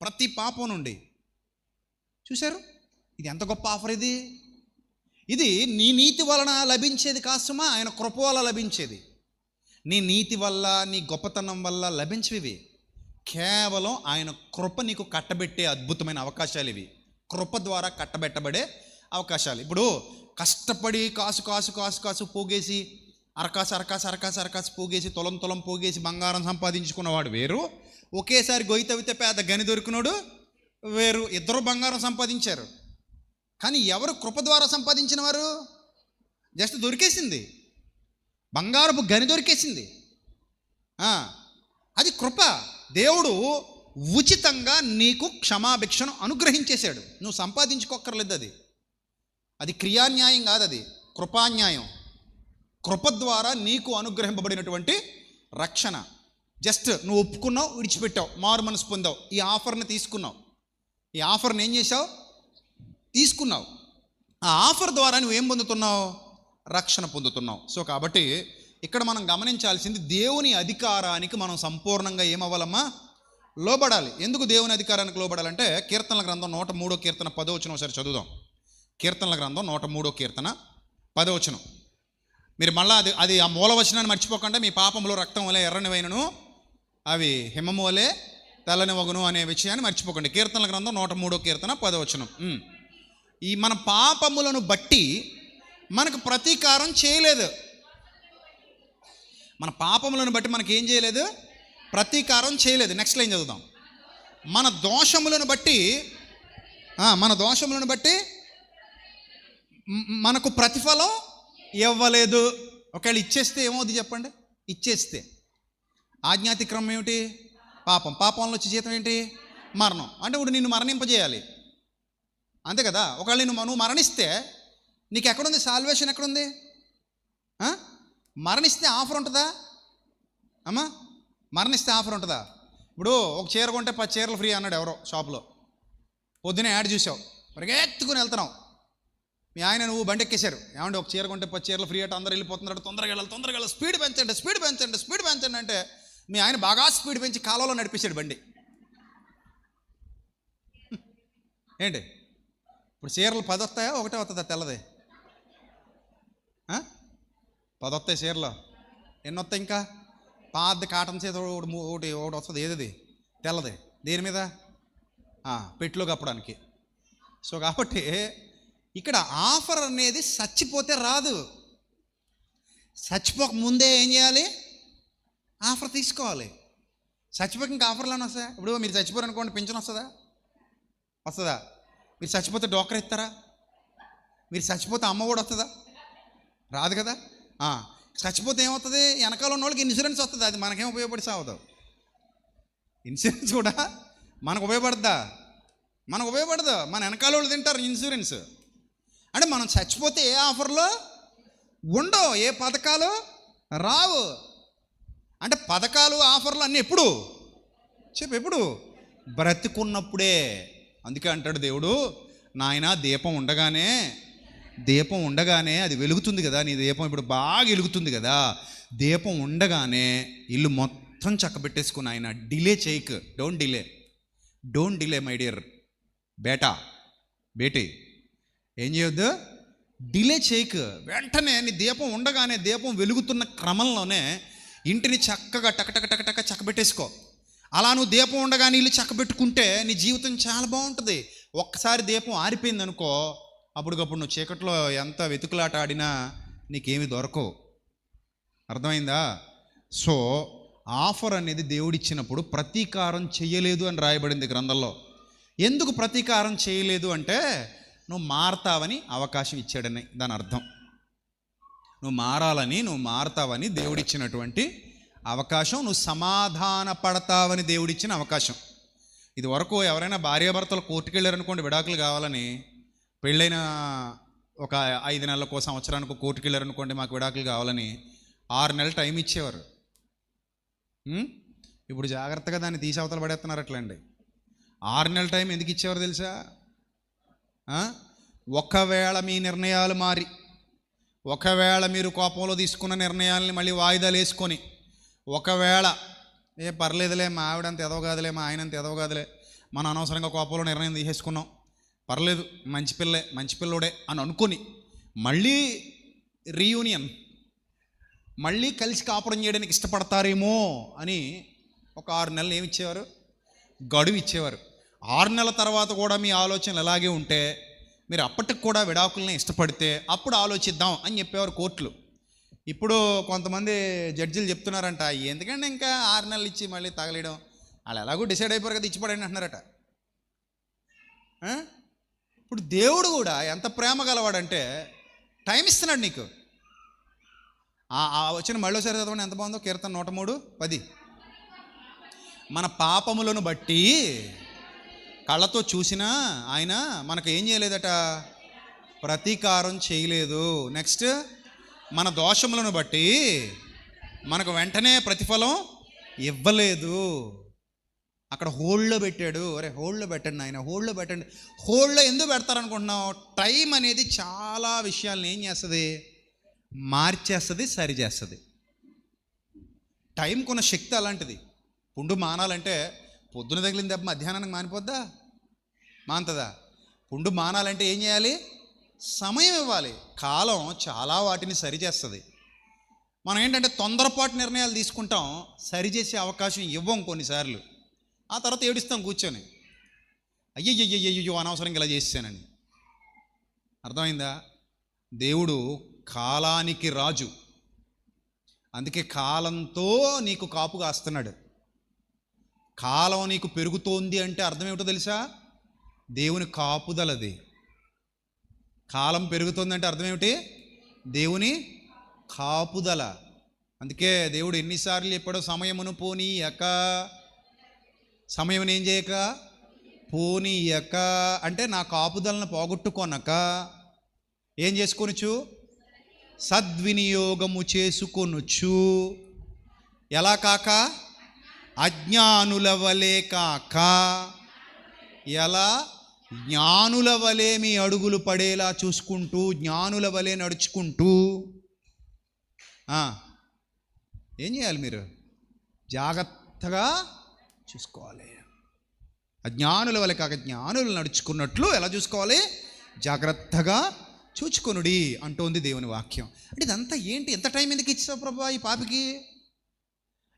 ప్రతి పాపం నుండి. చూశారు? ఇది ఎంత గొప్ప ఆఫర్ ఇది! ఇది నీ నీతి వలన లభించేది కాసుమా, ఆయన కృప వల్ల లభించేది. నీ నీతి వల్ల, నీ గొప్పతనం వల్ల లభించేవి. కేవలం ఆయన కృప నీకు కట్టబెట్టే అద్భుతమైన అవకాశాలు ఇవి. కృప ద్వారా కట్టబెట్టబడే అవకాశాలు. ఇప్పుడు కష్టపడి కాసు పోగేసి, అరకాసు పోగేసి, తులం పోగేసి బంగారం సంపాదించుకున్నవాడు వేరు, ఒకేసారి గొయ్యి తవ్వితే పెద్ద గని దొరికినోడు వేరు. ఇద్దరు బంగారం సంపాదించారు. కానీ ఎవరు కృప ద్వారా సంపాదించిన వారు? జస్ట్ దొరికేసింది, బంగారపు గని దొరికేసింది. అది కృప. దేవుడు ఉచితంగా నీకు క్షమాభిక్షను అనుగ్రహించేశాడు. నువ్వు సంపాదించుకోక్కర్లేదు. అది క్రియాన్యాయం కాదు, అది కృపాన్యాయం. కృప ద్వారా నీకు అనుగ్రహింపబడినటువంటి రక్షణ. జస్ట్ నువ్వు ఒప్పుకున్నావు, విడిచిపెట్టావు, మారు మనసు పొందావు, ఈ ఆఫర్ని తీసుకున్నావు. ఈ ఆఫర్ని ఏం చేసావు? తీసుకున్నావు. ఆ ఆఫర్ ద్వారా నువ్వేం పొందుతున్నావు? రక్షణ పొందుతున్నావు. సో కాబట్టి ఇక్కడ మనం గమనించాల్సింది, దేవుని అధికారానికి మనం సంపూర్ణంగా ఏమవ్వాలమ్మా? లోబడాలి. ఎందుకు దేవుని అధికారానికి లోబడాలంటే, కీర్తనల గ్రంథం 103వ కీర్తన 10వ వచనం ఒకసారి చదువుదాం. కీర్తనల గ్రంథం 103వ కీర్తన 10వ వచనం. మీరు మళ్ళీ అది ఆ మూల వచనాన్ని మర్చిపోకుండా, మీ పాపములో రక్తం వలె ఎర్రనివైనను అవి హిమము వలె తెల్లని వగును అనే విషయాన్ని మర్చిపోకండి. కీర్తనల గ్రంథం 103వ కీర్తన 10వ వచనం. ఈ మన పాపములను బట్టి మనకు ప్రతీకారం చేయలేదు. మన పాపములను బట్టి మనకి ఏం చేయలేదు? ప్రతీకారం చేయలేదు. నెక్స్ట్ లైన్ చదువుదాం. మన దోషములను బట్టి మనకు ప్రతిఫలం ఇవ్వలేదు. ఒకవేళ ఇచ్చేస్తే ఏమవుతుంది చెప్పండి? ఇచ్చేస్తే ఆజ్ఞాతిక్రమం ఏమిటి? పాపం. పాపంలో వచ్చే జీతం ఏంటి? మరణం. అంటే ఇప్పుడు నిన్ను మరణింపజేయాలి, అంతే కదా. ఒకవేళ నువ్వు మరణిస్తే నీకు ఎక్కడుంది సాల్వేషన్? ఎక్కడుంది? మరణిస్తే ఆఫర్ ఉంటుందా అమ్మా? మరణిస్తే ఆఫర్ ఉంటుందా? ఇప్పుడు ఒక చీర కొంటే 10 చీరలు ఫ్రీ అన్నాడు ఎవరో షాప్లో. పొద్దునే యాడ్ చూసావు, పరిగెత్తుకుని వెళ్తున్నావు. మీ ఆయన నువ్వు బండి ఎక్కేశారు, ఏమంటే ఒక చీర కొంటే 10 చీరలు ఫ్రీ అంటే అందరూ వెళ్ళిపోతున్నాడు, తొందరగా వెళ్ళాలి, స్పీడ్ పెంచండి అంటే మీ ఆయన బాగా స్పీడ్ పెంచి కాలంలో నడిపించాడు బండి. ఏంటి ఇప్పుడు చీరలు 10 వస్తాయా? ఒకటే వస్తుందా తెల్లదే? 10 వస్తాయి చీరలు. ఎన్ని వస్తాయి? ఇంకా పాత కాటన్ చేత ఒకటి వస్తుంది. ఏది? తెల్లదే. దేని మీద? పెట్టులో కప్పడానికి. సో కాబట్టి ఇక్కడ ఆఫర్ అనేది చచ్చిపోతే రాదు. చచ్చిపోక ముందే ఏం చేయాలి? ఆఫర్ తీసుకోవాలి. చచ్చిపోక ఇంకా ఆఫర్లోనే వస్తాయి. ఇప్పుడు మీరు చచ్చిపోరు అనుకోండి, పింఛన్ వస్తుందా? మీరు చచ్చిపోతే డోక్రా ఇస్తారా? మీరు చచ్చిపోతే అమ్మ కూడా వస్తుందా? రాదు కదా. చచ్చిపోతే ఏమవుతుంది? వెనకాల ఉన్న వాళ్ళకి ఇన్సూరెన్స్ వస్తుంది. అది మనకేం ఉపయోగపడి సాగుతాం. ఇన్సూరెన్స్ కూడా మనకు ఉపయోగపడదా? మనకు ఉపయోగపడదు. మన వెనకాల వాళ్ళు తింటారు ఇన్సూరెన్స్. అంటే మనం చచ్చిపోతే ఏ ఆఫర్లు ఉండవు, ఏ పథకాలు రావు. అంటే పథకాలు ఆఫర్లు అన్నీ ఎప్పుడు? ఎప్పుడు? బ్రతికున్నప్పుడే. అందుకే అంటాడు దేవుడు, నాయన దీపం ఉండగానే అది వెలుగుతుంది కదా. నీ దీపం ఇప్పుడు బాగా వెలుగుతుంది కదా. దీపం ఉండగానే ఇల్లు మొత్తం చక్కబెట్టేసుకుని ఆయన డిలే చేయకు. Don't delay my dear Beti. ఏం చేయొద్దు? డిలే చేయకు. వెంటనే నీ దీపం ఉండగానే, దీపం వెలుగుతున్న క్రమంలోనే ఇంటిని చక్కగా టక చక్కబెట్టేసుకో. అలా నువ్వు దీపం ఉండగానే ఇల్లు చక్కబెట్టుకుంటే నీ జీవితం చాలా బాగుంటుంది. ఒక్కసారి దీపం ఆరిపోయింది అనుకో, అప్పటికప్పుడు నువ్వు చీకట్లో ఎంత వెతుకులాట ఆడినా నీకేమి దొరకవు. అర్థమైందా? సో ఆఫర్ అనేది దేవుడిచ్చినప్పుడు ప్రతీకారం చేయలేదు అని రాయబడింది గ్రంథంలో. ఎందుకు ప్రతీకారం చేయలేదు అంటే, నువ్వు మారతావని అవకాశం ఇచ్చాడని దాని అర్థం. నువ్వు మారతావని దేవుడిచ్చినటువంటి అవకాశం, నువ్వు సమాధాన పడతావని దేవుడిచ్చిన అవకాశం. ఇది వరకు ఎవరైనా భార్యాభర్తలు కోర్టుకు వెళ్ళారనుకోండి, విడాకులు కావాలని, పెళ్ళైన ఒక 5 నెలలకో సంవత్సరానికో కోర్టుకు వెళ్ళారనుకోండి, మాకు విడాకులు కావాలని 6 నెలలు టైం ఇచ్చేవారు. ఇప్పుడు జాగ్రత్తగా దాన్ని తీసి అవతల పడేస్తున్నారు. అట్లండి 6 నెలల టైం ఎందుకు ఇచ్చేవారు తెలుసా? ఒకవేళ మీ నిర్ణయాలు మారి, ఒకవేళ మీరు కోపంలో తీసుకున్న నిర్ణయాలని మళ్ళీ వాయిదాలు వేసుకొని, ఒకవేళ పర్లేదులే మా ఆవిడంత ఎదవగాదులే, మా ఆయనంత ఎదవగాదులే, మనం అనవసరంగా కోపంలో నిర్ణయం తీసేసుకున్నాం, పర్లేదు మంచి పిల్లోడే అని అనుకొని మళ్ళీ రీయూనియన్, మళ్ళీ కలిసి కాపురం చేయడానికి ఇష్టపడతారేమో అని ఒక 6 నెలలు ఏమిచ్చేవారు? గడువు ఇచ్చేవారు. 6 నెలల తర్వాత కూడా మీ ఆలోచనలు అలాగే ఉంటే, మీరు అప్పటికి కూడా విడాకుల్ని ఇష్టపడితే అప్పుడు ఆలోచిద్దాం అని చెప్పేవారు కోర్టులు. ఇప్పుడు కొంతమంది జడ్జిలు చెప్తున్నారంట, ఎందుకంటే ఇంకా 6 నెలలు ఇచ్చి మళ్ళీ తగలేయడం, వాళ్ళు ఎలాగో డిసైడ్ అయిపోయారు కదా, ఇచ్చిపడండి అంటున్నారట. ఇప్పుడు దేవుడు కూడా ఎంత ప్రేమ గలవాడంటే టైం ఇస్తున్నాడు నీకు. వచ్చిన మళ్ళీసారి చదవండి, ఎంత బాగుందో. కీర్తన 103:10. మన పాపములను బట్టి కళ్ళతో చూసినా ఆయన మనకు ఏం చేయలేదట, ప్రతీకారం చేయలేదు. నెక్స్ట్, మన దోషములను బట్టి మనకు వెంటనే ప్రతిఫలం ఇవ్వలేదు. అక్కడ హోల్డ్లో పెట్టాడు. అరే హోల్డ్లో పెట్టండి ఆయన, హోల్డ్లో పెట్టండి. హోల్డ్లో ఎందుకు పెడతారనుకుంటున్నావు? టైం అనేది చాలా విషయాలను ఏం చేస్తుంది, మార్చేస్తుంది, సరి చేస్తుంది. టైంకున్న శక్తి అలాంటిది. పుండు మానాలంటే పొద్దున తగిలిన దెబ్బ మధ్యాహ్నానికి మానిపోద్దా? మానుతుందా? పుండు మానాలంటే ఏం చేయాలి? సమయం ఇవ్వాలి. కాలం చాలా వాటిని సరిచేస్తుంది. మనం ఏంటంటే తొందరపాటు నిర్ణయాలు తీసుకుంటాం, సరిచేసే అవకాశం ఇవ్వం కొన్నిసార్లు. ఆ తర్వాత ఏడుస్తాం కూర్చొని, అయ్యయ్యయ్యో అనవసరంగా ఇలా చేసానని. అర్థమైందా? దేవుడు కాలానికి రాజు. అందుకే కాలంతో నీకు కాపు కాస్తున్నాడు. కాలం నీకు పెరుగుతోంది అంటే అర్థం ఏమిటో తెలుసా? దేవుని కాపుదలది. కాలం పెరుగుతుంది అంటే అర్థం ఏమిటి? దేవుని కాపుదల. అందుకే దేవుడు ఎన్నిసార్లు చెప్పాడో, సమయమును పోనీయక, సమయమును ఏం చేయక, పోనీయక అంటే నా కాపుదలను పోగొట్టుకొనక ఏం చేసుకొనుచు, సద్వినియోగము చేసుకొనుచు. ఎలా కాక? అజ్ఞానుల వలె కాక. ఎలా? జ్ఞానుల వలె మీ అడుగులు పడేలా చూసుకుంటూ, జ్ఞానుల వలె నడుచుకుంటూ. ఏం చేయాలి? మీరు జాగ్రత్తగా చూసుకోవాలి. అజ్ఞానుల వలె కాక జ్ఞానులు నడుచుకున్నట్లు ఎలా చూసుకోవాలి? జాగ్రత్తగా చూచుకొనుడి అంటోంది దేవుని వాక్యం. అంటే ఇదంతా ఏంటి? ఎంత టైం ఎందుకు ఇచ్చావు ప్రభా ఈ పాపికి?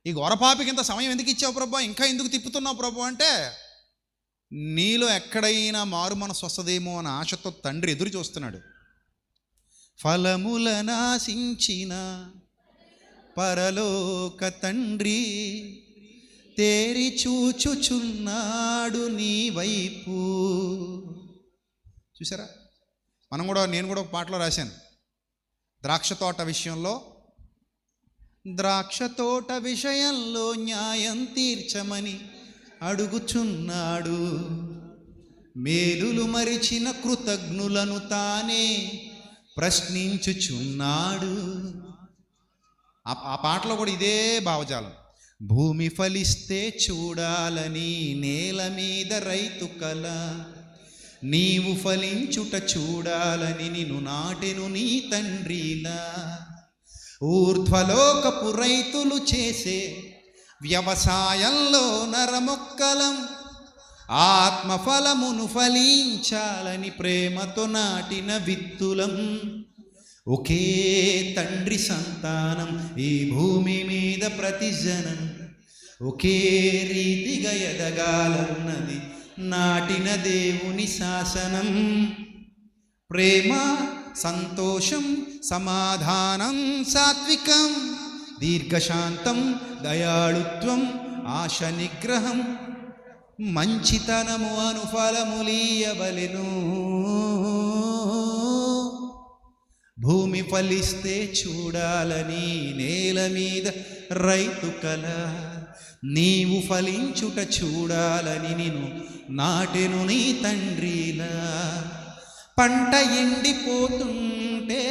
ఈ ఘోర పాపికి ఇంత సమయం ఎందుకు ఇచ్చావు ప్రభా? ఇంకా ఎందుకు తిప్పుతున్నావు ప్రభు అంటే, నీలో ఎక్కడైనా మారు మనసు వస్తుందేమో అని ఆశతో తండ్రి ఎదురు చూస్తున్నాడు. ఫలములనాశించిన పరలోక తండ్రి తేరి చూచుచున్నాడు నీ వైపు. చూసారా? నేను కూడా ఒక పాటలో రాశాను. ద్రాక్ష తోట విషయంలో న్యాయం తీర్చమని అడుగుచున్నాడు. మేలులు మరిచిన కృతజ్ఞులను తానే ప్రశ్నించుచున్నాడు. ఆ పాటలో కూడా ఇదే భావజాలం. భూమి ఫలిస్తే చూడాలని నేల మీద రైతు కల, నీవు ఫలించుట చూడాలని నిన్ను నాటెను నీ తండ్రిలా. ఊర్ధ్వలోకపు రైతులు చేసే వ్యవసాయంలో నరమొక్కలం, ఆత్మఫలమును ఫలించాలని ప్రేమతో నాటిన విత్తులం. ఒకే తండ్రి సంతానం ఈ భూమి మీద ప్రతి జనం, ఒకే రీతిగా ఎదగాలన్నది నాటిన దేవుని శాసనం. ప్రేమ, సంతోషం, సమాధానం, సాత్వికం, దీర్ఘశాంతం, దయాళుత్వం, ఆశ నిగ్రహం, మంచితనము అను ఫలములీయవలెను. భూమి ఫలిస్తే చూడాలని నేల మీద రైతు కల, నీవు ఫలించుట చూడాలని నిన్ను నాటెను నీ తండ్రిలా. పంట ఎండిపోతుంటే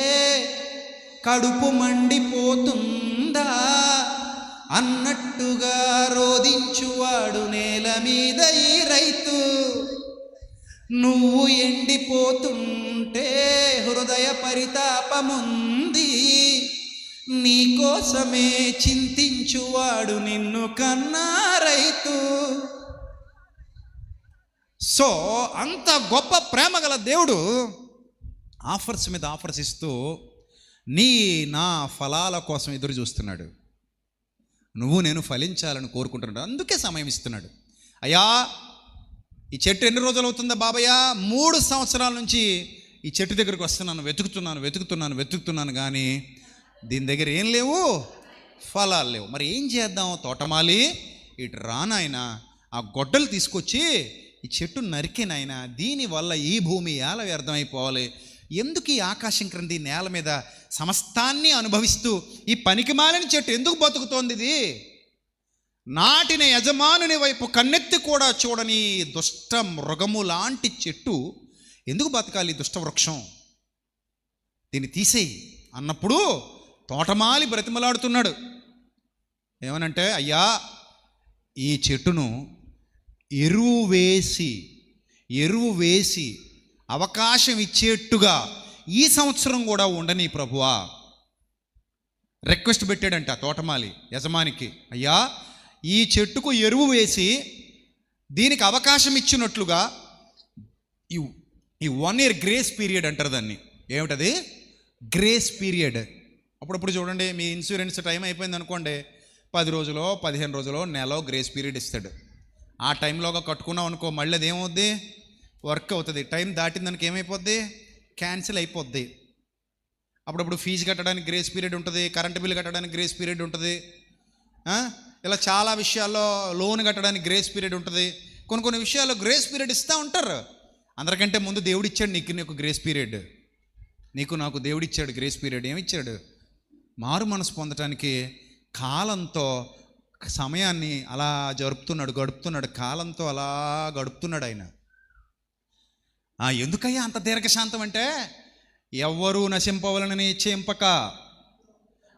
కడుపు మండిపోతుందా అన్నట్టుగా రోదించువాడు నేల మీద ఈ రైతు. నువ్వు ఎండిపోతుంటే హృదయ పరితాపముంది, నీకోసమే చింతించువాడు నిన్ను కన్నా రైతు. సో అంత గొప్ప ప్రేమ గల దేవుడు ఆఫర్స్ మీద ఆఫర్స్ ఇస్తూ నా ఫలాల కోసం ఎదురు చూస్తున్నాడు. నేను ఫలించాలని కోరుకుంటున్నాడు. అందుకే సమయం ఇస్తున్నాడు. అయ్యా, ఈ చెట్టు ఎన్ని రోజులు అవుతుందా బాబయ్య? 3 సంవత్సరాల నుంచి ఈ చెట్టు దగ్గరికి వస్తున్నాను, వెతుకుతున్నాను కానీ దీని దగ్గర ఏం లేవు, ఫలాలు లేవు. మరి ఏం చేద్దాం? తోటమాలి ఇటు రానాయన, ఆ గొడ్డలు తీసుకొచ్చి ఈ చెట్టు నరికేనాయన, దీనివల్ల ఈ భూమి ఎలా వ్యర్థమైపోవాలి? ఎందుకు ఈ ఆకాశం క్రింది నేల మీద సమస్తాన్ని అనుభవిస్తూ ఈ పనికిమాలిన చెట్టు ఎందుకు బతుకుతోంది? ఇది నాటిన యజమానుని వైపు కన్నెత్తి కూడా చూడని దుష్ట మృగము లాంటి చెట్టు ఎందుకు బతకాలి? దుష్ట వృక్షం, దీన్ని తీసేయి అన్నప్పుడు తోటమాలి బ్రతిమలాడుతున్నాడు. ఏమనంటే, అయ్యా ఈ చెట్టును ఎరువు వేసి అవకాశం ఇచ్చేట్టుగా ఈ సంవత్సరం కూడా ఉండని ప్రభువా. రిక్వెస్ట్ పెట్టాడంట తోటమాలి యజమానికి, అయ్యా ఈ చెట్టుకు ఎరువు వేసి దీనికి అవకాశం ఇచ్చినట్లుగా ఈ 1 year గ్రేస్ పీరియడ్ అంటారు దాన్ని. ఏమిటది? Grace period. అప్పుడప్పుడు చూడండి, మీ ఇన్సూరెన్స్ టైం అయిపోయింది అనుకోండి, 10 రోజులో 15 రోజులో నెలలో గ్రేస్ పీరియడ్ ఇస్తాడు. ఆ టైంలోగా కట్టుకున్నాం అనుకో, మళ్ళీ అదేమవుద్ది? వర్క్ అవుతుంది. టైం దాటిన దానికి ఏమైపోద్ది? క్యాన్సిల్ అయిపోద్ది. అప్పుడప్పుడు ఫీజు కట్టడానికి గ్రేస్ పీరియడ్ ఉంటుంది, కరెంటు బిల్లు కట్టడానికి గ్రేస్ పీరియడ్ ఉంటుంది, ఇలా చాలా విషయాల్లో లోన్ కట్టడానికి గ్రేస్ పీరియడ్ ఉంటుంది. కొన్ని విషయాల్లో గ్రేస్ పీరియడ్ ఇస్తూ ఉంటారు. అందరికంటే ముందు దేవుడు ఇచ్చాడు నీకు గ్రేస్ పీరియడ్. నీకు నాకు దేవుడిచ్చాడు గ్రేస్ పీరియడ్. ఏమిచ్చాడు? మారు మనసు పొందటానికి కాలంతో సమయాన్ని అలా గడుపుతున్నాడు. కాలంతో అలా గడుపుతున్నాడు ఆయన. ఎందుకయ్యా అంత దీర్ఘశాంతం అంటే, ఎవ్వరూ నశింపవలనని ఇచ్చేంపక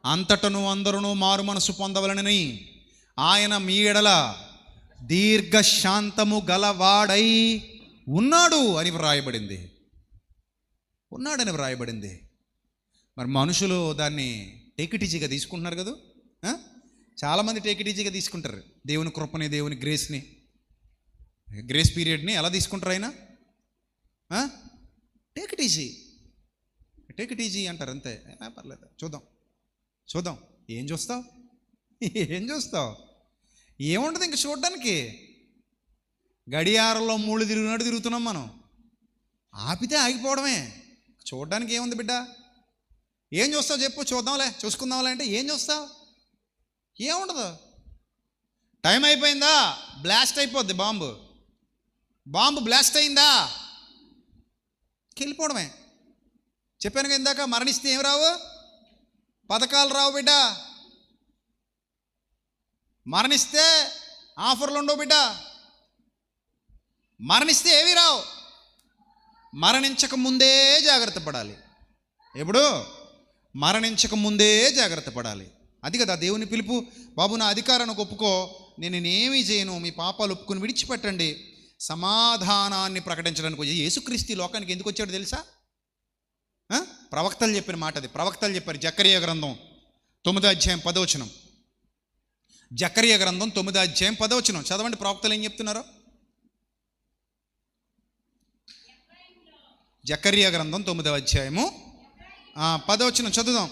అంతటను అందరూ మారు మనసు పొందవలనని ఆయన మీ ఎడల దీర్ఘశాంతము గలవాడై ఉన్నాడు అని వ్రాయబడింది. ఉన్నాడని వ్రాయబడింది. మరి మనుషులు దాన్ని టేకిటీజీగా తీసుకుంటున్నారు కదా. చాలామంది టేకిటీజీగా తీసుకుంటారు దేవుని కృపని, దేవుని గ్రేస్ని, గ్రేస్ పీరియడ్ని ఎలా తీసుకుంటారు ఆయన? టేకిటీజీ అంటారు అంతే. పర్లేదు, చూద్దాం. ఏం చూస్తావు? ఏముంటుంది ఇంక చూడడానికి? గడియారంలో 3 తిరిగినట్టు తిరుగుతున్నాం మనం. ఆపితే ఆగిపోవడమే. చూడడానికి ఏముంది బిడ్డ? ఏం చూస్తావు చెప్పు? చూసుకుందాంలే అంటే ఏం చూస్తావు? ఏముండదు. టైం అయిపోయిందా, బ్లాస్ట్ అయిపోద్ది. బాంబు బ్లాస్ట్ అయిందా, వెళ్ళిపోవడమే. చెప్పాను కదా ఇందాక, మరణిస్తే ఏం రావు? పథకాలు రావు బిడ్డ. మరణిస్తే ఆఫర్లు ఉండవు బిడ్డ. మరణిస్తే ఏవి రావు. మరణించక ముందే జాగ్రత్త పడాలి. ఎప్పుడు? మరణించక ముందే జాగ్రత్త పడాలి. అది కదా దేవుని పిలుపు. బాబు నా అధికారాన్ని ఒప్పుకో, నేనేమీ చేయను, మీ పాపాలు ఒప్పుకొని విడిచిపెట్టండి, సమాధానాన్ని ప్రకటించడానికి యేసుక్రీస్తు లోకానికి ఎందుకు వచ్చాడు తెలుసా? ప్రవక్తలు చెప్పిన మాట అది. ప్రవక్తలు చెప్పారు. జకరియా గ్రంథం 9వ అధ్యాయం 10వ వచనం. జకరియా గ్రంథం 9వ అధ్యాయం 10వ వచనం చదవండి. ప్రవక్తలు ఏం చెప్తున్నారో. జకరియా గ్రంథం 9వ అధ్యాయము 10వ వచనం చదువుదాం.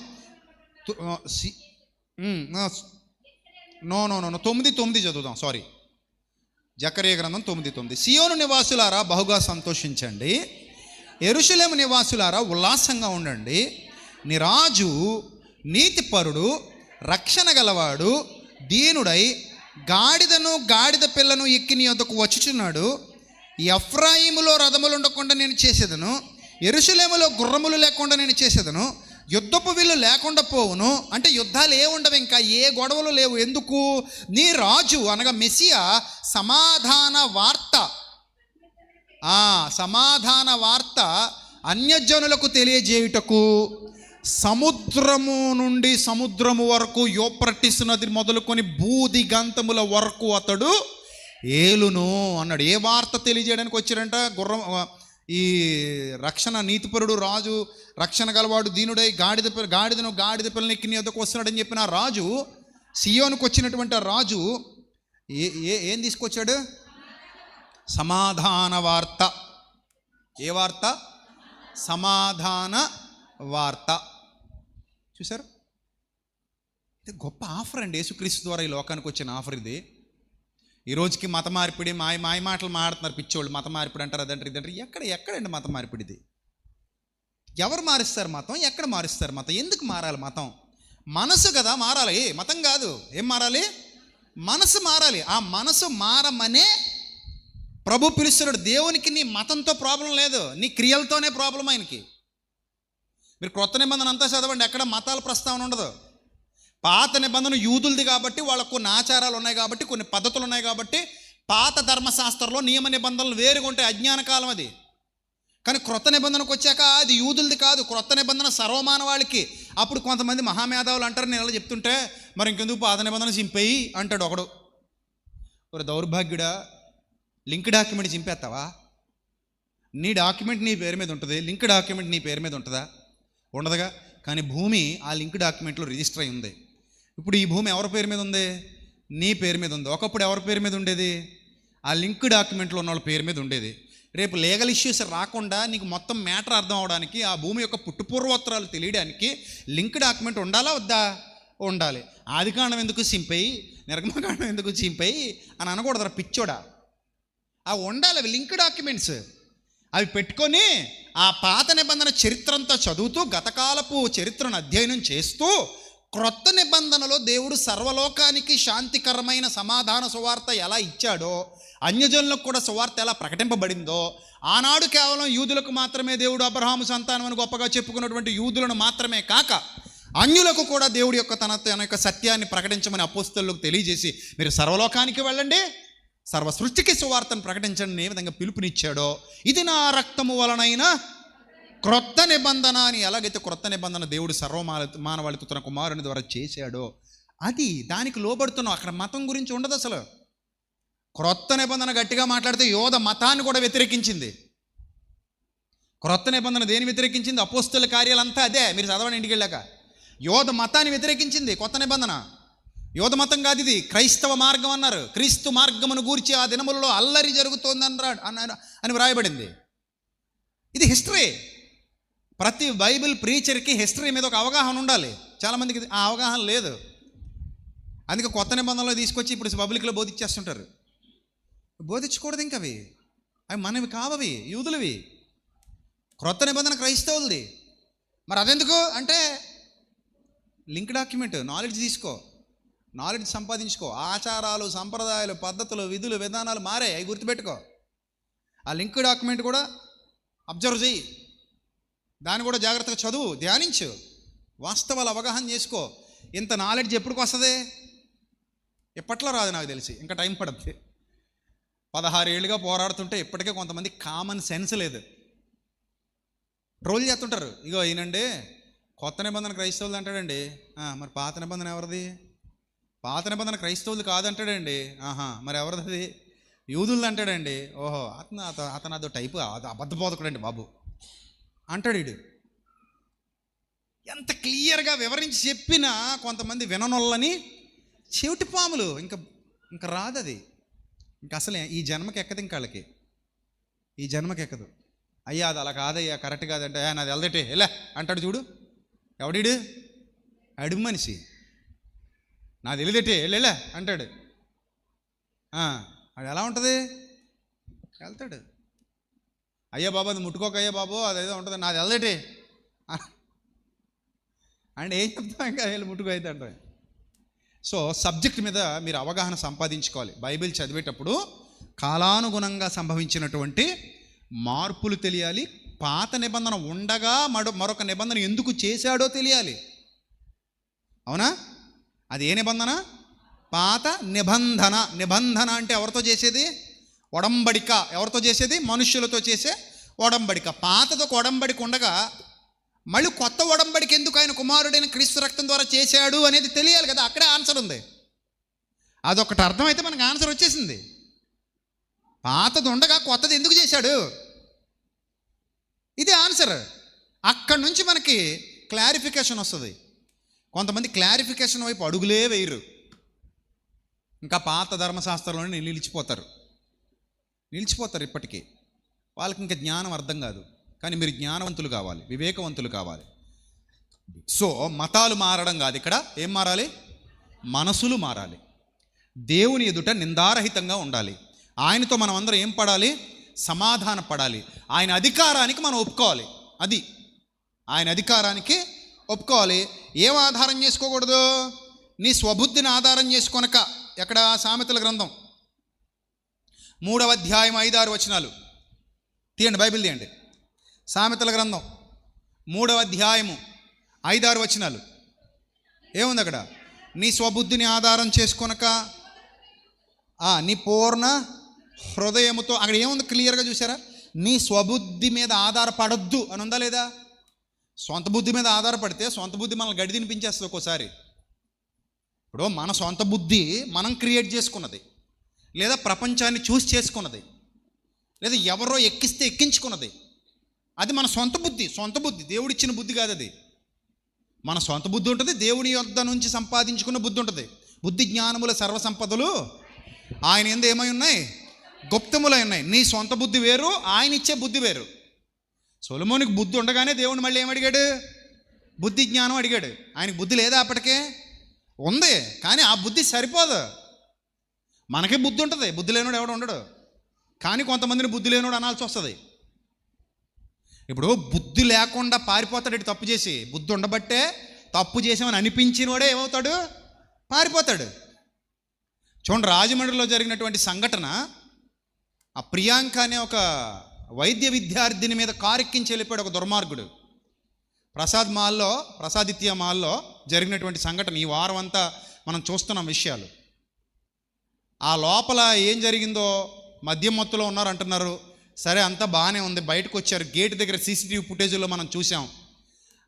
9 చదువుదాం. సారీ, జకరియా గ్రంథం 9:9. సియోను నివాసులారా బహుగా సంతోషించండి, యెరూషలేము నివాసులారా ఉల్లాసంగా ఉండండి. నీ రాజు నీతిపరుడు, రక్షణ గలవాడు, దీనుడై గాడిదను గాడిద పిల్లను ఎక్కి నీ వద్దకు వచ్చుచున్నాడు. ఎఫ్రాయిములో రథములు ఉండకుండా నేను చేసేదను, యెరూషలేములో గుర్రములు లేకుండా నేను చేసేదను, యుద్ధపు విల్లు లేకుండా పోవును. అంటే యుద్ధాలు ఉండవు, ఇంకా ఏ గొడవలు లేవు. ఎందుకు? నీ రాజు అనగా మెస్సియా సమాధాన వార్త అన్యజనులకు తెలియజేయుటకు సముద్రము నుండి సముద్రము వరకు, యూఫ్రటీస్ నది మొదలుకొని భూదిగంతముల వరకు అతడు ఏలును అన్నాడు. ఏ వార్త తెలియజేయడానికి వచ్చాడంట? ఈ రక్షణ, నీతిపరుడు రాజు, రక్షణ గలవాడు, దీనుడై గాడిదను గాడిద పిల్లని ఎక్కి నీ వద్దకు వస్తున్నాడని చెప్పిన రాజు, సియోనుకు వచ్చినటువంటి రాజు ఏం తీసుకొచ్చాడు? సమాధాన వార్త. ఏ వార్త? సమాధాన వార్త. చూసారు? ఇది గొప్ప ఆఫర్ అండి. యేసుక్రీస్తు ద్వారా ఈ లోకానికి వచ్చిన ఆఫర్ ఇది. ఈ రోజుకి మత మార్పిడి, మాయ మాటలు మాడుతున్నారు పిచ్చోళ్ళు. మత మార్పిడి అంటారు, అదంటారు, ఇదంటారు. ఎక్కడండి మత మార్పిడిది? ఎవరు మారుస్తారు మతం? ఎక్కడ మారుస్తారు మతం? ఎందుకు మారాలి మతం? మనసు కదా మారాలి, మతం కాదు. ఏం మారాలి? మనసు మారాలి. ఆ మనసు మారమనే ప్రభు పిలుస్తున్నాడు. దేవునికి నీ మతంతో ప్రాబ్లం లేదు, నీ క్రియలతోనే ప్రాబ్లం ఆయనకి. మీరు క్రొత్త నిబంధన అంతా చదవండి, ఎక్కడ మతాల ప్రస్తావన ఉండదు. పాత నిబంధన యూదులది కాబట్టి వాళ్ళకు కొన్ని ఆచారాలు ఉన్నాయి కాబట్టి, కొన్ని పద్ధతులు ఉన్నాయి కాబట్టి పాత ధర్మశాస్త్రంలో నియమ నిబంధనలు వేరుగా ఉంటాయి. అజ్ఞాన కాలం అది. కానీ క్రొత్త నిబంధనకు వచ్చాక అది యూదులది కాదు, క్రొత్త నిబంధన సర్వమానవాళికి. అప్పుడు కొంతమంది మహామేధావులు అంటారు, నేను ఇలా చెప్తుంటే మరి ఇంకెందుకు పాత నిబంధన చింపేయి అంటాడు ఒకడు. ఒక దౌర్భాగ్యుడా, లింక్ డాక్యుమెంట్ చింపేస్తావా? నీ డాక్యుమెంట్ నీ పేరు మీద ఉంటుంది, లింక్ డాక్యుమెంట్ నీ పేరు మీద ఉంటుందా? ఉండదుగా. కానీ భూమి ఆ లింక్ డాక్యుమెంట్లో రిజిస్టర్ అయి ఉంది. ఇప్పుడు ఈ భూమి ఎవరి పేరు మీద ఉంది? నీ పేరు మీద ఉంది. ఒకప్పుడు ఎవరి పేరు మీద ఉండేది? ఆ లింక్ డాక్యుమెంట్లో ఉన్న వాళ్ళ పేరు మీద ఉండేది. రేపు లీగల్ ఇష్యూస్ రాకుండా నీకు మొత్తం మ్యాటర్ అర్థం అవడానికి, ఆ భూమి యొక్క పుట్టుపూర్వోత్తరాలు తెలియడానికి లింక్ డాక్యుమెంట్ ఉండాలా వద్దా? ఉండాలి. ఆదికాండం ఎందుకు చింపేయి, నిర్గమకాండం ఎందుకు చింపేయి అని అనకూడదు పిచ్చోడా. అవి ఉండాలి, అవి లింక్ డాక్యుమెంట్స్. అవి పెట్టుకొని ఆ పాత నిబంధన చరిత్రంతా చదువుతూ, గతకాలపు చరిత్రను అధ్యయనం చేస్తూ, క్రొత్త నిబంధనలో దేవుడు సర్వలోకానికి శాంతికరమైన సమాధాన సువార్త ఎలా ఇచ్చాడో, అన్యజనులకు కూడా సువార్త ఎలా ప్రకటింపబడిందో, ఆనాడు కేవలం యూదులకు మాత్రమే దేవుడు అబ్రహాము సంతానం అని గొప్పగా చెప్పుకున్నటువంటి యూదులను మాత్రమే కాక అన్యులకు కూడా దేవుడి యొక్క తన యొక్క సత్యాన్ని ప్రకటించమని అపోస్తలులకు తెలియజేసి, మీరు సర్వలోకానికి వెళ్ళండి, సర్వ సృష్టికి సువార్తను ప్రకటించండి ఏ విధంగా పిలుపునిచ్చాడో, ఇది నా రక్తము వలనైన క్రొత్త నిబంధన అని ఎలాగైతే క్రొత్త నిబంధన దేవుడు మానవాళితో తన కుమారుని ద్వారా చేశాడో, అది దానికి లోబడుతున్నాం. అక్కడ మతం గురించి ఉండదు అసలు. క్రొత్త నిబంధన గట్టిగా మాట్లాడితే యోధ మతాన్ని కూడా వ్యతిరేకించింది. క్రొత్త నిబంధన దేని వ్యతిరేకించింది? అపోస్తల కార్యాలంతా అదే. మీరు చదవండి ఇంటికి వెళ్ళాక. యోధ మతాన్ని వ్యతిరేకించింది కొత్త నిబంధన. యోధ మతం కాదు ఇది, క్రైస్తవ మార్గం అన్నారు. క్రీస్తు మార్గమును గూర్చి ఆ దినములలో అల్లరి జరుగుతోంది అని వ్రాయబడింది. ఇది హిస్టరీ. ప్రతి బైబిల్ ప్రీచర్కి హిస్టరీ మీద ఒక అవగాహన ఉండాలి. చాలామందికి ఆ అవగాహన లేదు. అందుకే కొత్త నిబంధనలో తీసుకొచ్చి ఇప్పుడు పబ్లిక్లో బోధించేస్తుంటారు. బోధించకూడదు. ఇంకా అవి మనవి కావవి, యూదులవి. క్రొత్త నిబంధన క్రైస్తవులది. మరి అదెందుకు అంటే లింక్ డాక్యుమెంట్. నాలెడ్జ్ తీసుకో, నాలెడ్జ్ సంపాదించుకో. ఆచారాలు, సంప్రదాయాలు, పద్ధతులు, విధులు, విధానాలు మారాయి, అవి గుర్తుపెట్టుకో. ఆ లింక్ డాక్యుమెంట్ కూడా అబ్జర్వ్ చేయి, దాన్ని కూడా జాగ్రత్తగా చదువు, ధ్యానించు, వాస్తవాలు అవగాహన చేసుకో. ఇంత నాలెడ్జ్ ఎప్పటికి వస్తుంది? ఎప్పట్లో రాదు నాకు తెలిసి, ఇంకా టైం పడుతుంది. 16 ఏళ్ళుగా పోరాడుతుంటే ఇప్పటికే కొంతమంది కామన్ సెన్స్ లేదు. ట్రోల్ చేస్తుంటారు. ఇగో ఈయనండి కొత్త నిబంధన క్రైస్తవులు అంటాడండి, మరి పాత నిబంధన ఎవరిది? పాత నిబంధన క్రైస్తవులు కాదంటాడండి. మరి ఎవరిది? యూదులు అంటాడండి. ఓహో అతను అదో టైపు అబద్ధబోధకుడండి బాబు అంటాడు వీడు. ఎంత క్లియర్గా వివరించి చెప్పినా కొంతమంది విననొల్లని చెవిటి పాములు. ఇంకా రాదు అది. ఇంకా అసలే ఈ జన్మకి ఎక్కదు. ఇంకా వాళ్ళకి ఈ జన్మకి ఎక్కదు. అయ్యా అది అలా కాదయ్యా, కరెక్ట్ కాదంటే నాది వెళ్దటే ఎలా అంటాడు. చూడు ఎవడీడు? అడుగు మనిషి. నాది వెళ్ళదటే వెళ్ళా అంటాడు. అది ఎలా ఉంటుంది? వెళ్తాడు. అయ్యా బాబు అది ముట్టుకోక, అయ్యా బాబు అదేదో ఉంటుంది, నాది వెళ్ళదటే అండ్ ఏం చెప్తాం? ఇంకా వెళ్ళి ముట్టుకో అయితే అంటారు. సో సబ్జెక్ట్ మీద మీరు అవగాహన సంపాదించుకోవాలి. బైబిల్ చదివేటప్పుడు కాలానుగుణంగా సంభవించినటువంటి మార్పులు తెలియాలి. పాత నిబంధన ఉండగా మరొక నిబంధన ఎందుకు చేశాడో తెలియాలి. అవునా? అది ఏ నిబంధన? పాత నిబంధన. నిబంధన అంటే ఎవరితో చేసేది? ఒడంబడిక. ఎవరితో చేసేది? మనుష్యులతో చేసే ఒడంబడిక. పాతతో ఒక ఒడంబడిక ఉండగా మళ్ళీ కొత్త ఒడంబడిక ఎందుకు ఆయన కుమారుడైన క్రీస్తు రక్తం ద్వారా చేశాడు అనేది తెలియాలి కదా. అక్కడే ఆన్సర్ ఉంది. అదొకటి అర్థమైతే మనకు ఆన్సర్ వచ్చేసింది. పాతది ఉండగా కొత్తది ఎందుకు చేశాడు, ఇది ఆన్సర్. అక్కడి నుంచి మనకి క్లారిఫికేషన్ వస్తుంది. కొంతమంది క్లారిఫికేషన్ వైపు అడుగులే వేయరు, ఇంకా పాత ధర్మశాస్త్రంలోనే నిలిచిపోతారు. ఇప్పటికీ వాళ్ళకి ఇంకా జ్ఞానం అర్థం కాదు. కానీ మీరు జ్ఞానవంతులు కావాలి, వివేకవంతులు కావాలి. సో మతాలు మారడం కాదు, ఇక్కడ ఏం మారాలి? మనసులు మారాలి. దేవుని ఎదుట నిందారహితంగా ఉండాలి. ఆయనతో మనం అందరం ఏం పడాలి? సమాధాన పడాలి. ఆయన అధికారానికి మనం ఒప్పుకోవాలి. అది ఆయన అధికారానికి ఒప్పుకోవాలి. ఏం ఆధారం చేసుకోకూడదు? నీ స్వబుద్ధిని ఆధారం చేసుకొనక. ఎక్కడ? సామెతల గ్రంథం 3వ అధ్యాయం 5-6 వచనాలు తీయండి, బైబిల్ తీయండి. సామెతల గ్రంథం 3వ అధ్యాయము 5-6 వచనాలు ఏముంది అక్కడ? నీ స్వబుద్ధిని ఆధారం చేసుకొనక నీ పూర్ణ హృదయముతో, అక్కడ ఏముంది క్లియర్గా చూసారా? నీ స్వబుద్ధి మీద ఆధారపడద్దు అని ఉందా లేదా? సొంత బుద్ధి మీద ఆధారపడితే సొంత బుద్ధి మనల్ని గడి తినిపించేస్తుంది ఒక్కోసారి. ఇప్పుడు మన సొంత బుద్ధి మనం క్రియేట్ చేసుకున్నది, లేదా ప్రపంచాన్ని చూసి చేసుకున్నది, లేదా ఎవరో ఎక్కిస్తే ఎక్కించుకున్నది. అది మన సొంత బుద్ధి. సొంత బుద్ధి దేవుడిచ్చిన బుద్ధి కాదు అది. మన సొంత బుద్ధి ఉంటుంది, దేవుని యొద్ద నుంచి సంపాదించుకున్న బుద్ధి ఉంటుంది. బుద్ధి జ్ఞానముల సర్వసంపదలు ఆయన యందు ఏమై ఉన్నాయి? గుప్తములై ఉన్నాయి. నీ సొంత బుద్ధి వేరు, ఆయన ఇచ్చే బుద్ధి వేరు. సొలొమోనుకి బుద్ధి ఉండగానే దేవుని మళ్ళీ ఏమడిగాడు? బుద్ధి జ్ఞానం అడిగాడు. ఆయనకి బుద్ధి లేదా? అప్పటికే ఉంది, కానీ ఆ బుద్ధి సరిపోదు. మనకే బుద్ధి ఉంటుంది, బుద్ధి లేనోడు ఎవడు ఉండడు. కానీ కొంతమందిని బుద్ధి లేనోడు అనాల్సి వస్తుంది. ఇప్పుడు బుద్ధి లేకుండా పారిపోతాడు ఇటు తప్పు చేసి. బుద్ధి ఉండబట్టే తప్పు చేసామని అనిపించినోడే ఏమవుతాడు? పారిపోతాడు. చూడండి, రాజమండ్రిలో జరిగినటువంటి సంఘటన. ఆ ప్రియాంక అనే ఒక వైద్య విద్యార్థిని మీద కారెక్కించి వెళ్ళిపోయాడు ఒక దుర్మార్గుడు. ప్రసాదిత్య మాల్లో జరిగినటువంటి సంఘటన. ఈ వారం అంతా మనం చూస్తున్నాం విషయాలు. ఆ లోపల ఏం జరిగిందో మద్యం మత్తులో ఉన్నారు అంటున్నారు. సరే, అంతా బాగానే ఉంది. బయటకు వచ్చారు, గేట్ దగ్గర సీసీటీవీ ఫుటేజ్లో మనం చూసాం.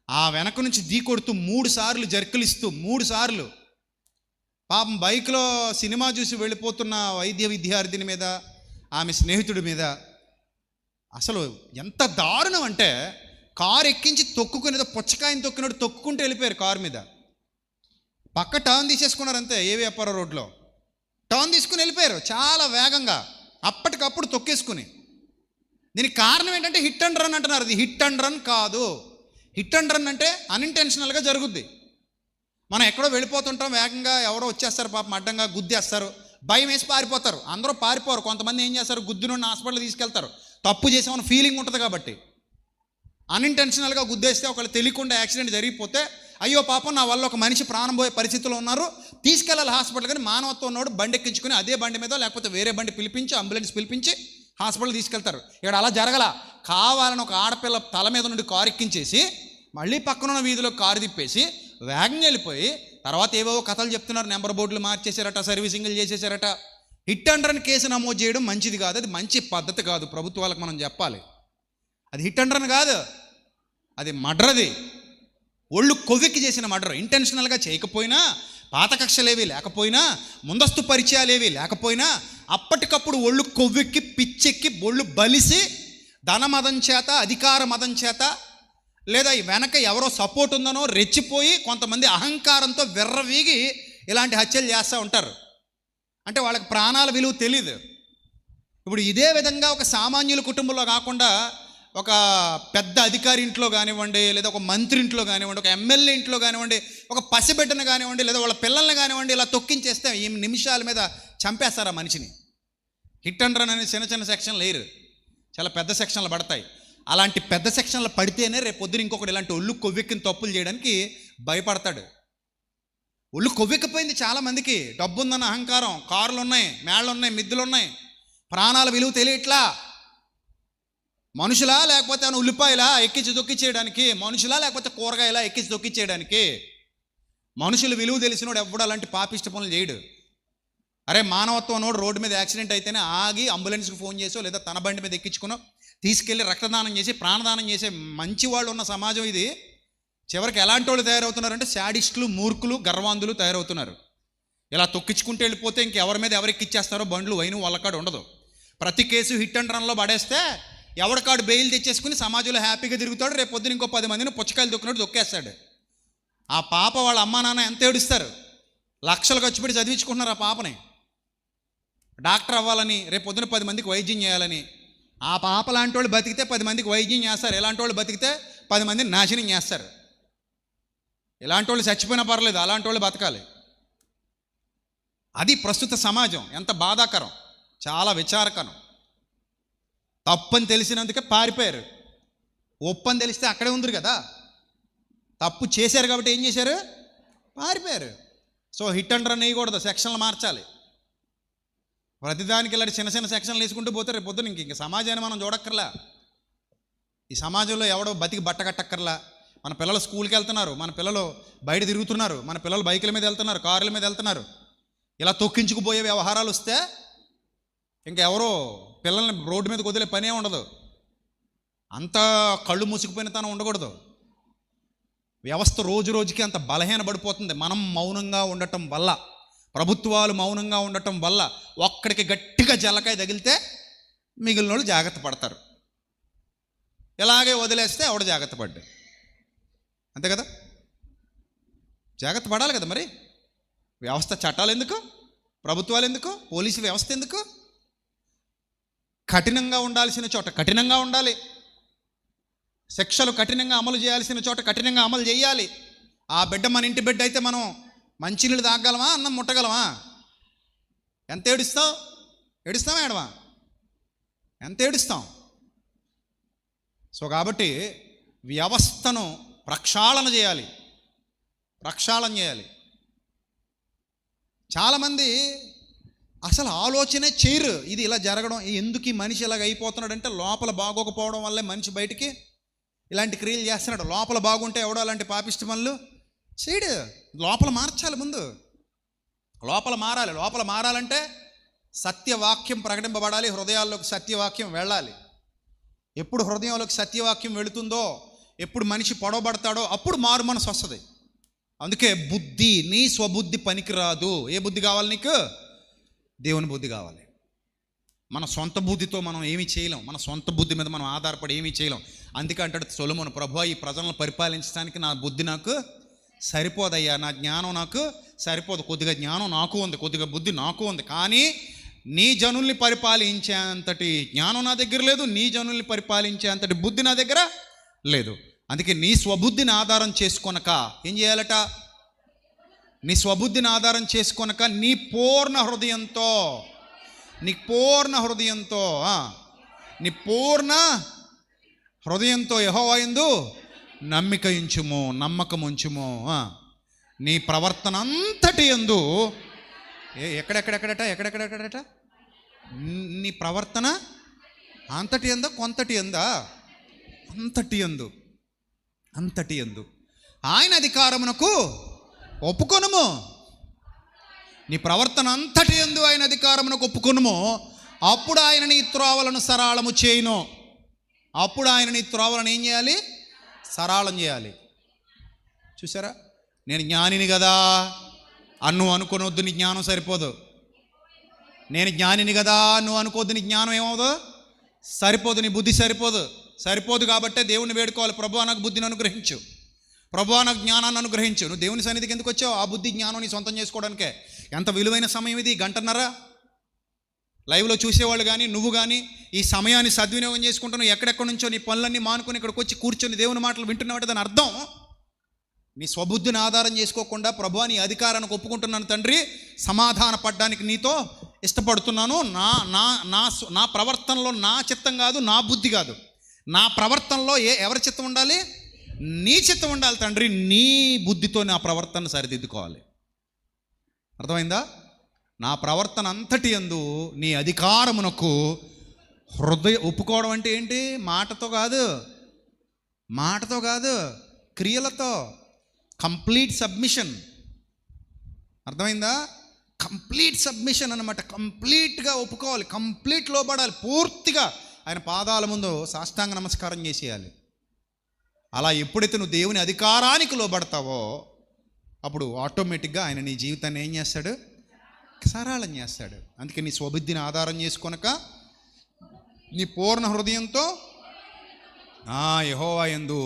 ఆ వెనక నుంచి కొడుతూ 3 సార్లు జర్కలిస్తూ 3 సార్లు పాపం బైక్లో సినిమా చూసి వెళ్ళిపోతున్న వైద్య విద్యార్థిని మీద, ఆమె స్నేహితుడి మీద. అసలు ఎంత దారుణం అంటే, కారు ఎక్కించి తొక్కుకునేదో పుచ్చకాయని తొక్కినట్టు తొక్కుకుంటూ వెళ్ళిపోయారు కారు మీద. పక్క టర్న్ తీసేసుకున్నారు అంతే. ఏవిఎప్ఆర్ రోడ్లో టర్న్ తీసుకుని వెళ్ళిపోయారు చాలా వేగంగా, అప్పటికప్పుడు తొక్కేసుకుని. దీనికి కారణం ఏంటంటే హిట్ అండ్ రన్ అంటున్నారు. అది హిట్ అండ్ రన్ కాదు. హిట్ అండ్ రన్ అంటే అన్ఇంటెన్షనల్గా జరుగుద్ది. మనం ఎక్కడో వెళ్ళిపోతుంటాం, వేగంగా ఎవరో వచ్చేస్తారు, పాపం అడ్డంగా గుద్దేస్తారు, భయం వేసి పారిపోతారు. అందరూ పారిపోరు, కొంతమంది ఏం చేస్తారు? గుద్దునున్న హాస్పిటల్ తీసుకెళ్తారు. తప్పు చేసామని ఫీలింగ్ ఉంటుంది కాబట్టి. అన్ఇంటెన్షనల్గా గుద్దేస్తే ఒకళ్ళు తెలియకుండా యాక్సిడెంట్ జరిగిపోతే, అయ్యో పాపం నా వల్ల ఒక మనిషి ప్రాణం పోయే పరిస్థితిలో ఉన్నారు, తీసుకెళ్ళాలి హాస్పిటల్. కానీ మానవత్వం ఉన్నవాడు బండి ఎక్కించుకుని అదే బండి మీద లేకపోతే వేరే బండి పిలిపించి, అంబులెన్స్ పిలిపించి హాస్పిటల్ తీసుకెళ్తారు. ఇక్కడ అలా జరగల. కావాలని ఒక ఆడపిల్ల తల మీద నుండి కారు ఎక్కించేసి మళ్ళీ పక్కనున్న వీధిలో కారు తిప్పేసి వేగంగా వెళ్ళిపోయి, తర్వాత ఏవేవో కథలు చెప్తున్నారు. నెంబర్ బోర్డులు మార్చేశారట, సర్వీసింగ్లు చేసేసారట. హిట్ అండ్ రన్ కేసు నమోదు చేయడం మంచిది కాదు, అది మంచి పద్ధతి కాదు. ప్రభుత్వాలకు మనం చెప్పాలి, అది హిట్ అండ్ రన్ కాదు, అది మర్డర్. ఒళ్ళు కొవ్వెక్కి చేసిన మర్డర్. ఇంటెన్షనల్గా చేయకపోయినా, పాత కక్షలేవి లేకపోయినా, ముందస్తు పరిచయాలేవి లేకపోయినా, అప్పటికప్పుడు ఒళ్ళు కొవ్వెక్కి పిచ్చెక్కి ఒళ్ళు బలిసి ధన మదం చేత, అధికార మదం చేత, లేదా వెనక ఎవరో సపోర్ట్ ఉందనో రెచ్చిపోయి కొంతమంది అహంకారంతో విర్రవీగి ఇలాంటి హత్యలు చేస్తూ ఉంటారు. అంటే వాళ్ళకి ప్రాణాల విలువ తెలీదు. ఇప్పుడు ఇదే విధంగా ఒక సామాన్యుల కుటుంబంలో కాకుండా ఒక పెద్ద అధికారి ఇంట్లో కానివ్వండి, లేదా ఒక మంత్రి ఇంట్లో కానివ్వండి, ఒక ఎమ్మెల్యే ఇంట్లో కానివ్వండి, ఒక పసిబిడ్డను కానివ్వండి, లేదా వాళ్ళ పిల్లల్ని కానివ్వండి, ఇలా తొక్కించేస్తే ఈ నిమిషాల మీద చంపేస్తారు ఆ మనిషిని. హిట్ అండ్ రన్ అనే చిన్న చిన్న సెక్షన్లు లేరు, చాలా పెద్ద సెక్షన్లు పడతాయి. అలాంటి పెద్ద సెక్షన్లు పడితేనే రేపు పొద్దున ఇంకొకటి ఇలాంటి ఒళ్ళు కొవ్వెక్కిన తప్పులు చేయడానికి భయపడతాడు. ఒళ్ళు కొవ్వెక్కిపోయింది చాలామందికి. డబ్బు ఉందన్న అహంకారం, కార్లు ఉన్నాయి, మేళ్ళు ఉన్నాయి, మిద్దులు ఉన్నాయి, ప్రాణాల విలువ తెలియట్లా. మనుషులా లేకపోతే ఉల్లిపాయలా ఎక్కించి దొక్కిచ్చేయడానికి? మనుషులా లేకపోతే కూరగాయలా ఎక్కించి దొక్కిచ్చేయడానికి? మనుషులు విలువ తెలిసినోడు ఎవ్వడు అలాంటి పాపిష్ట పనులు చేయడు. అరే, మానవత్వం నోడు రోడ్డు మీద యాక్సిడెంట్ అయితేనే ఆగి అంబులెన్స్కి ఫోన్ చేసో లేదా తన బండి మీద ఎక్కించుకునో తీసుకెళ్ళి రక్తదానం చేసి ప్రాణదానం చేసే మంచి వాళ్ళు ఉన్న సమాజం ఇది. చివరికి ఎలాంటి వాళ్ళు తయారవుతున్నారంటే శాడిస్టులు, మూర్ఖులు, గర్వాంధులు తయారవుతున్నారు. ఇలా తొక్కించుకుంటూ వెళ్ళిపోతే ఇంకెవరి మీద ఎవరెక్కిచ్చేస్తారో బండ్లు వైను వాళ్ళకాడు ఉండదు. ప్రతి కేసు హిట్ అండ్ రన్లో పడేస్తే ఎవరికాడు బెయిల్ తెచ్చేసుకుని సమాజంలో హ్యాపీగా తిరుగుతాడు. రేపు పొద్దున ఇంకో 10 మందిని పుచ్చకాయలు దొక్కినట్టు దొక్కేస్తాడు. ఆ పాప వాళ్ళ అమ్మా నాన్న ఎంత ఏడుస్తారు, లక్షలు ఖర్చు పెట్టి చదివించుకుంటున్నారు ఆ పాపని. డాక్టర్ అవ్వాలని, రేపు పొద్దున 10 మందికి వైద్యం చేయాలని. ఆ పాప లాంటి వాళ్ళు బతికితే 10 మందికి వైద్యం చేస్తారు, ఇలాంటి వాళ్ళు బతికితే 10 మందిని నాశనం చేస్తారు. ఇలాంటి వాళ్ళు చచ్చిపోయినా పర్లేదు, అలాంటి వాళ్ళు బతకాలి. అది ప్రస్తుత సమాజం. ఎంత బాధాకరం, చాలా విచారకరం. తప్పని తెలిసినందుకే పారిపోయారు. ఒప్పని తెలిస్తే అక్కడే ఉంది కదా. తప్పు చేశారు కాబట్టి ఏం చేశారు? పారిపోయారు. సో హిట్ అండ్ రన్ వేయకూడదు, సెక్షన్లు మార్చాలి. ప్రతిదానికి ఇలాంటి చిన్న చిన్న సెక్షన్లు వేసుకుంటూ పోతే రేపు పొద్దున ఇంక సమాజాన్ని మనం చూడక్కర్లా. ఈ సమాజంలో ఎవడో బతికి బట్ట కట్టక్కర్లా, మన పిల్లలు స్కూల్కి వెళ్తున్నారు, మన పిల్లలు బయట తిరుగుతున్నారు, మన పిల్లలు బైకుల మీద వెళ్తున్నారు, కారుల మీద వెళ్తున్నారు. ఇలా తొక్కించుకుపోయే వ్యవహారాలు వస్తే ఇంకెవరో పిల్లల్ని రోడ్డు మీద వదిలే పనే ఉండదు. అంతా కళ్ళు మూసుకుపోయిన తనం ఉండకూడదు. వ్యవస్థ రోజు రోజుకి అంత బలహీనపడిపోతుంది. మనం మౌనంగా ఉండటం వల్ల, ప్రభుత్వాలు మౌనంగా ఉండటం వల్ల ఒక్కడికి గట్టిగా జల్లకాయ తగిలితే మిగిలిన వాళ్ళు జాగ్రత్త పడతారు. ఇలాగే వదిలేస్తే ఆవిడ జాగ్రత్త పడ్డా, అంతే కదా. జాగ్రత్త పడాలి కదా మరి. వ్యవస్థ చట్టాలు ఎందుకు, ప్రభుత్వాలు ఎందుకు, పోలీసు వ్యవస్థ ఎందుకు? కఠినంగా ఉండాల్సిన చోట కఠినంగా ఉండాలి, శిక్షలు కఠినంగా అమలు చేయాల్సిన చోట కఠినంగా అమలు చేయాలి. ఆ బిడ్డ మన ఇంటి బిడ్డ అయితే మనం మంచినీళ్ళు తాగగలమా, అన్నం ముట్టగలమా? ఎంత ఏడుస్తాం? ఏడుస్తామా ఏడవా? ఎంత ఏడుస్తాం? సో కాబట్టి వ్యవస్థను ప్రక్షాళన చేయాలి, ప్రక్షాళన చేయాలి. చాలామంది అసలు ఆలోచనే చేయరు ఇది ఇలా జరగడం, ఎందుకు ఈ మనిషి ఇలాగ అయిపోతున్నాడు అంటే లోపల బాగోకపోవడం వల్లే మనిషి బయటికి ఇలాంటి క్రియలు చేస్తున్నాడు. లోపల బాగుంటే ఎవడో అలాంటి పాపిష్టి పనులు చేయడు. లోపల మార్చాలి, ముందు లోపల మారాలి. లోపల మారాలంటే సత్యవాక్యం ప్రకటింపబడాలి, హృదయాల్లోకి సత్యవాక్యం వెళ్ళాలి. ఎప్పుడు హృదయంలోకి సత్యవాక్యం వెళుతుందో, ఎప్పుడు మనిషి పొడవబడతాడో అప్పుడు మారు మనసు వస్తుంది. అందుకే బుద్ధి, నీ స్వబుద్ధి పనికిరాదు. ఏ బుద్ధి కావాలి నీకు? దేవుని బుద్ధి కావాలి. మన సొంత బుద్ధితో మనం ఏమీ చేయలేం, మన సొంత బుద్ధి మీద మనం ఆధారపడి ఏమీ చేయలేం. అందుకే అంటాడు సొలొమోను, ప్రభువా ఈ ప్రజలను పరిపాలించడానికి నా బుద్ధి నాకు సరిపోదయ్యా, నా జ్ఞానం నాకు సరిపోదు. కొద్దిగా జ్ఞానం నాకు ఉంది, కొద్దిగా బుద్ధి నాకు ఉంది, కానీ నీ జనుల్ని పరిపాలించేంతటి జ్ఞానం నా దగ్గర లేదు, నీ జనుల్ని పరిపాలించేంతటి బుద్ధి నా దగ్గర లేదు. అందుకే నీ స్వబుద్ధిని ఆధారం చేసుకొనక ఏం చేయాలట? నీ స్వబుద్ధిని ఆధారం చేసుకొనక నీ పూర్ణ హృదయంతో, నీ పూర్ణ హృదయంతో, నీ పూర్ణ హృదయంతో యెహోవా యందు నమ్మిక ఉంచుము, నమ్మకం ఉంచుము. నీ ప్రవర్తన అంతటి యందు ఎక్కడెక్కడెక్కడట నీ ప్రవర్తన అంతటి యందా, కొంతటి యందా? అంతటి యందు, అంతటి యందు ఆయన అధికారమునకు ఒప్పుకొనుము. నీ ప్రవర్తన అంతటి యందు ఆయన అధికారమునకు ఒప్పుకొనుము, అప్పుడు ఆయన నీ త్రోవలను సరళము చేయును. అప్పుడు ఆయన నీ త్రోవలను ఏం చేయాలి? సరళం చేయాలి. చూసారా, నేను జ్ఞానిని కదా అన్ను అనుకోనొద్దు, నీ జ్ఞానం సరిపోదు. నేను జ్ఞానిని కదా నువ్వు అనుకోవద్దు, నీ జ్ఞానం ఏమవుదు? సరిపోదు, నీ బుద్ధి సరిపోదు. కాబట్టే దేవుని వేడుకోవాలి, ప్రభువా నాకు బుద్ధిని అనుగ్రహించు, ప్రభువా నాకు జ్ఞానాన్ని అనుగ్రహించు. నువ్వు దేవుని సన్నిధికి ఎందుకు వచ్చావు? ఆ బుద్ధి జ్ఞానం నీ సొంతం చేసుకోవడానికే. ఎంత విలువైన సమయం ఇది, గంటన్నర. లైవ్లో చూసేవాళ్ళు కానీ నువ్వు కానీ ఈ సమయాన్ని సద్వినియోగం చేసుకుంటున్నావు. ఎక్కడెక్కడి నుంచో నీ పనులన్నీ మానుకొని ఇక్కడికి వచ్చి కూర్చొని దేవుని మాటలు వింటున్నావంటే దాని అర్థం నీ స్వబుద్ధిని ఆధారం చేసుకోకుండా, ప్రభువా నీ అధికారానికి ఒప్పుకుంటున్నాను తండ్రి, సమాధాన పడడానికి నీతో ఇష్టపడుతున్నాను. నా ప్రవర్తనలో నా చిత్తం కాదు, నా బుద్ధి కాదు, నా ప్రవర్తనలో ఎవరి చిత్తం ఉండాలి? నీ చిత్తం ఉండాలి తండ్రి. నీ బుద్ధితో నా ప్రవర్తన సరిదిద్దుకోవాలి. అర్థమైందా? నా ప్రవర్తన అంతటి యందు నీ అధికారమునకు ఒప్పుకోవడం అంటే ఏంటి? మాటతో కాదు, క్రియలతో. Complete submission. అర్థమైందా? కంప్లీట్ సబ్మిషన్ అన్నమాట. కంప్లీట్గా ఒప్పుకోవాలి, కంప్లీట్ లోబడాలి, పూర్తిగా ఆయన పాదాల ముందు సాష్టాంగ నమస్కారం చేసేయాలి. అలా ఎప్పుడైతే నువ్వు దేవుని అధికారానికి లోబడతావో అప్పుడు ఆటోమేటిక్గా ఆయన నీ జీవితాన్ని ఏం చేస్తాడు? సరళం చేస్తాడు. అందుకే నీ స్వబుద్ధిని ఆధారం చేసుకొనక నీ పూర్ణ హృదయంతో యెహోవా యందు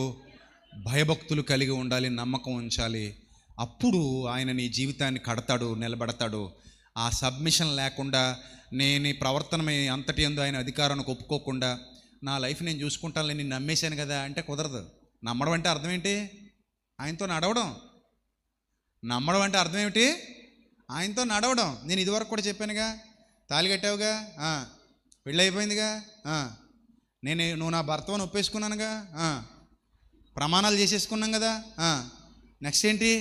భయభక్తులు కలిగి ఉండాలి, నమ్మకం ఉంచాలి. అప్పుడు ఆయన నీ జీవితాన్ని కడతాడు, నిలబడతాడు. ఆ సబ్మిషన్ లేకుండా నేను ప్రవర్తన అంతటి యందు ఆయన అధికారానికి ఒప్పుకోకుండా నా లైఫ్ నేను చూసుకుంటాను, నేను నమ్మేశాను కదా అంటే కుదరదు. నమ్మడం అంటే అర్థం ఏంటి? ఆయనతో నడవడం. నమ్మడం అంటే అర్థం ఏమిటి? ఆయనతో నడవడం. నేను ఇదివరకు కూడా చెప్పానుగా, తాళి కట్టావుగా, పెళ్ళి అయిపోయిందిగా, నువ్వు నా భర్తను ఒప్పేసుకున్నానుగా, ప్రమాణాలు చేసేసుకున్నాం కదా, నెక్స్ట్ ఏంటి?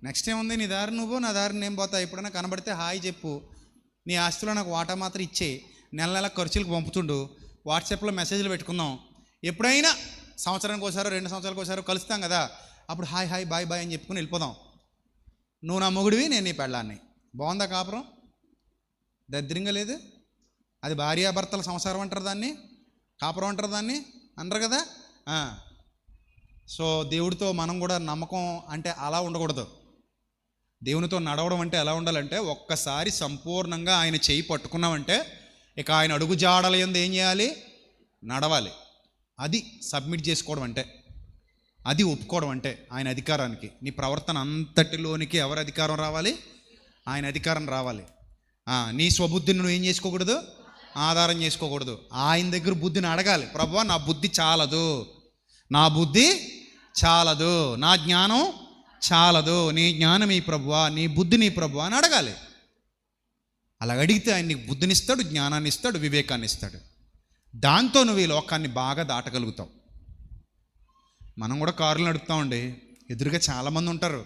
నెక్స్ట్ ఏముంది? నీ దారి నువ్వు, నా దారి నేను పోతా. ఎప్పుడైనా కనబడితే హాయ్ చెప్పు, నీ ఆస్తిలో నాకు వాటా మాత్రం ఇచ్చేయి, నెల నెల ఖర్చులకు పంపుతుండు, వాట్సాప్లో మెసేజ్లు పెట్టుకుందాం. ఎప్పుడైనా సంవత్సరానికి ఒకసారి 2 సంవత్సరాలకు ఒకసారి కలుస్తాం కదా, అప్పుడు హాయ్ హాయ్ బాయ్ బాయ్ అని చెప్పుకుని వెళ్ళిపోదాం. నువ్వు నా మొగుడివి, నేను నీ పెళ్ళాన్ని. బాగుందా కాపురం? దరిద్రంగా లేదు? అది భార్యాభర్తల సంసారం అంటారు దాన్ని, కాపురం అంటారు దాన్ని, అనరు కదా. సో దేవుడితో మనం కూడా నమ్మకం అంటే అలా ఉండకూడదు. దేవునితో నడవడం అంటే ఎలా ఉండాలంటే, ఒక్కసారి సంపూర్ణంగా ఆయన చేయి పట్టుకున్నామంటే ఇక ఆయన అడుగు జాడల యందు ఏం చేయాలి? నడవాలి. అది సబ్మిట్ చేసుకోవడం అంటే, అది ఒప్పుకోవడం అంటే ఆయన అధికారానికి. నీ ప్రవర్తన అంతటిలోనికి ఎవరి అధికారం రావాలి? ఆయన అధికారం రావాలి. నీ స్వబుద్ధిని నువ్వు ఏం చేసుకోకూడదు? ఆధారం చేసుకోకూడదు. ఆయన దగ్గర బుద్ధిని అడగాలి. ప్రభువా నా బుద్ధి చాలదు, నా బుద్ధి చాలదు, నా జ్ఞానం చాలదు, నీ జ్ఞానం ఈ ప్రభువా, నీ బుద్ధి నీ ప్రభువా అని అడగాలి. అలా అడిగితే ఆయన నీకు బుద్ధినిస్తాడు, జ్ఞానాన్ని ఇస్తాడు, వివేకాన్ని ఇస్తాడు. దాంతో నువ్వు ఈ లోకాన్ని బాగా దాటగలుగుతావు. మనం కూడా కారులు నడుపుతామండి, ఎదురుగా చాలామంది ఉంటారు.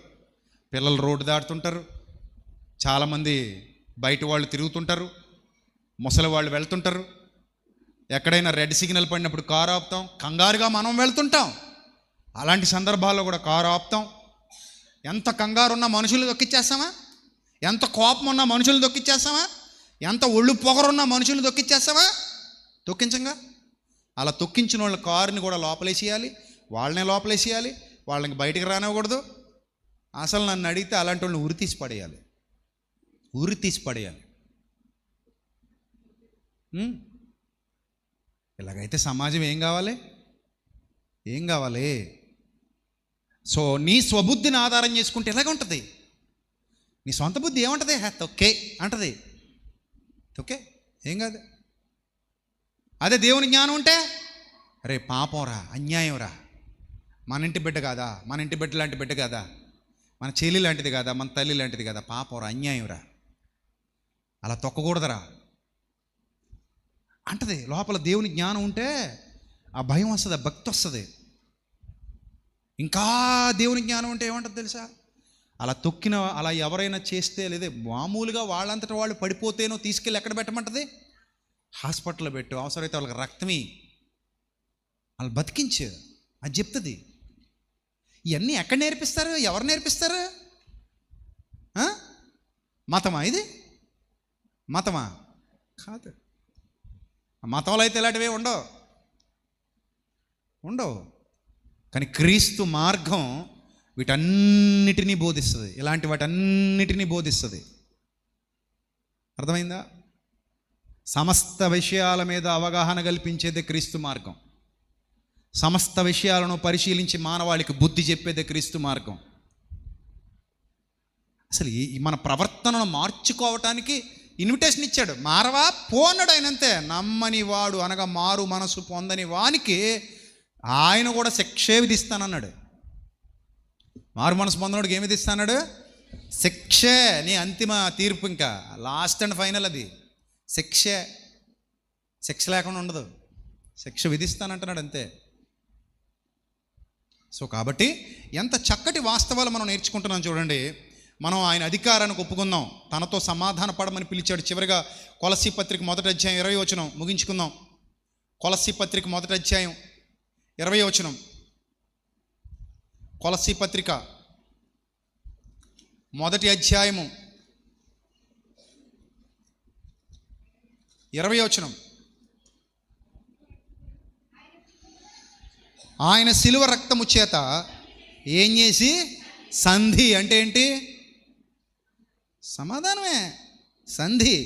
పిల్లలు రోడ్డు దాటుతుంటారు, చాలామంది బయట వాళ్ళు తిరుగుతుంటారు, ముసలి వాళ్ళు వెళ్తుంటారు. ఎక్కడైనా రెడ్ సిగ్నల్ పడినప్పుడు కారు ఆపుతాం, కంగారుగా మనం వెళ్తుంటాం. అలాంటి సందర్భాల్లో కూడా కారు ఆపుతాం. ఎంత కంగారు ఉన్న మనుషులు దొక్కిచ్చేస్తామా? ఎంత కోపం ఉన్న మనుషులు దొక్కిచ్చేస్తామా? ఎంత ఒళ్ళు పొగరున్న మనుషులు దొక్కిచ్చేస్తామా? తొక్కించంగా. అలా తొక్కించిన వాళ్ళ కారుని కూడా లోపలేసేయాలి, వాళ్ళనే లోపలేసేయాలి, వాళ్ళకి బయటికి రానివ్వకూడదు. అసలు నన్ను అడిగితే అలాంటి వాళ్ళని ఉరి తీసి పడేయాలి. ఇలాగైతే సమాజం ఏం కావాలి? సో నీ స్వబుద్ధిని ఆధారం చేసుకుంటే ఎలాగ ఉంటుంది? నీ సొంత బుద్ధి ఏమంటుంది? తొక్కే అంటది. తొక్కే ఏం కాదు. అదే దేవుని జ్ఞానం ఉంటే, అరే పాపం రా, అన్యాయం రా, మన ఇంటి బిడ్డ కాదా, మన ఇంటి బిడ్డ లాంటి బిడ్డ కాదా, మన చెల్లి లాంటిది కాదా, మన తల్లి లాంటిది కాదా, పాపం రా, అన్యాయం రా, అలా తొక్కకూడదురా అంటది. లోపల దేవుని జ్ఞానం ఉంటే ఆ భయం వస్తుంది, ఆ భక్తి వస్తుంది. ఇంకా దేవుని జ్ఞానం ఉంటే ఏమంటుంది తెలుసా? అలా తొక్కిన, అలా ఎవరైనా చేస్తే, లేదా మామూలుగా వాళ్ళంతటా వాళ్ళు పడిపోతేనో తీసుకెళ్ళి ఎక్కడ పెట్టమంటది? హాస్పిటల్లో పెట్టు, అవసరమైతే వాళ్ళకి రక్తమి, వాళ్ళు బతికించు అది చెప్తుంది. ఇవన్నీ ఎక్కడ నేర్పిస్తారు? ఎవరు నేర్పిస్తారు? మతమా ఇది? మతమా? కాదు. మతంలో అయితే ఇలాంటివే ఉండవు. కానీ క్రీస్తు మార్గం వీటన్నిటినీ బోధిస్తుంది, ఇలాంటి వాటన్నిటినీ బోధిస్తుంది. అర్థమైందా? సమస్త విషయాల మీద అవగాహన కల్పించేదే క్రీస్తు మార్గం. సమస్త విషయాలను పరిశీలించి మానవాళికి బుద్ధి చెప్పేదే క్రీస్తు మార్గం. అసలు మన ప్రవర్తనను మార్చుకోవటానికి ఇన్విటేషన్ ఇచ్చాడు. మారవా పో అన్నాడు ఆయన, అంతే. నమ్మని వాడు అనగా మారు మనసు పొందని వానికి ఆయన కూడా శిక్షే విధిస్తానన్నాడు. మారు మనసు పొందనోడికి ఏమి విధిస్తాడు? శిక్షే. నీ అంతిమ తీర్పు, ఇంకా లాస్ట్ అండ్ ఫైనల్ అది శిక్షే. శిక్ష లేకుండా ఉండదు, శిక్ష విధిస్తానంటున్నాడు అంతే. సో కాబట్టి ఎంత చక్కటి వాస్తవాలు మనం నేర్చుకుంటున్నాం చూడండి. మనం ఆయన అధికారానికి ఒప్పుకుందాం, తనతో సమాధాన పడమని పిలిచాడు. చివరిగా కొలస్సీ పత్రిక 1వ అధ్యాయం 20వ వచనం ముగించుకుందాం. కొలస్సీ పత్రిక 1వ అధ్యాయం 20వ వచనం. కొలస్సీ పత్రిక 1వ అధ్యాయము 20వ వచనం. ఆయన శిలువ రక్తము చేత ఏం చేసి, సంధి అంటే ఏంటి? సమాధానమే, సంధి.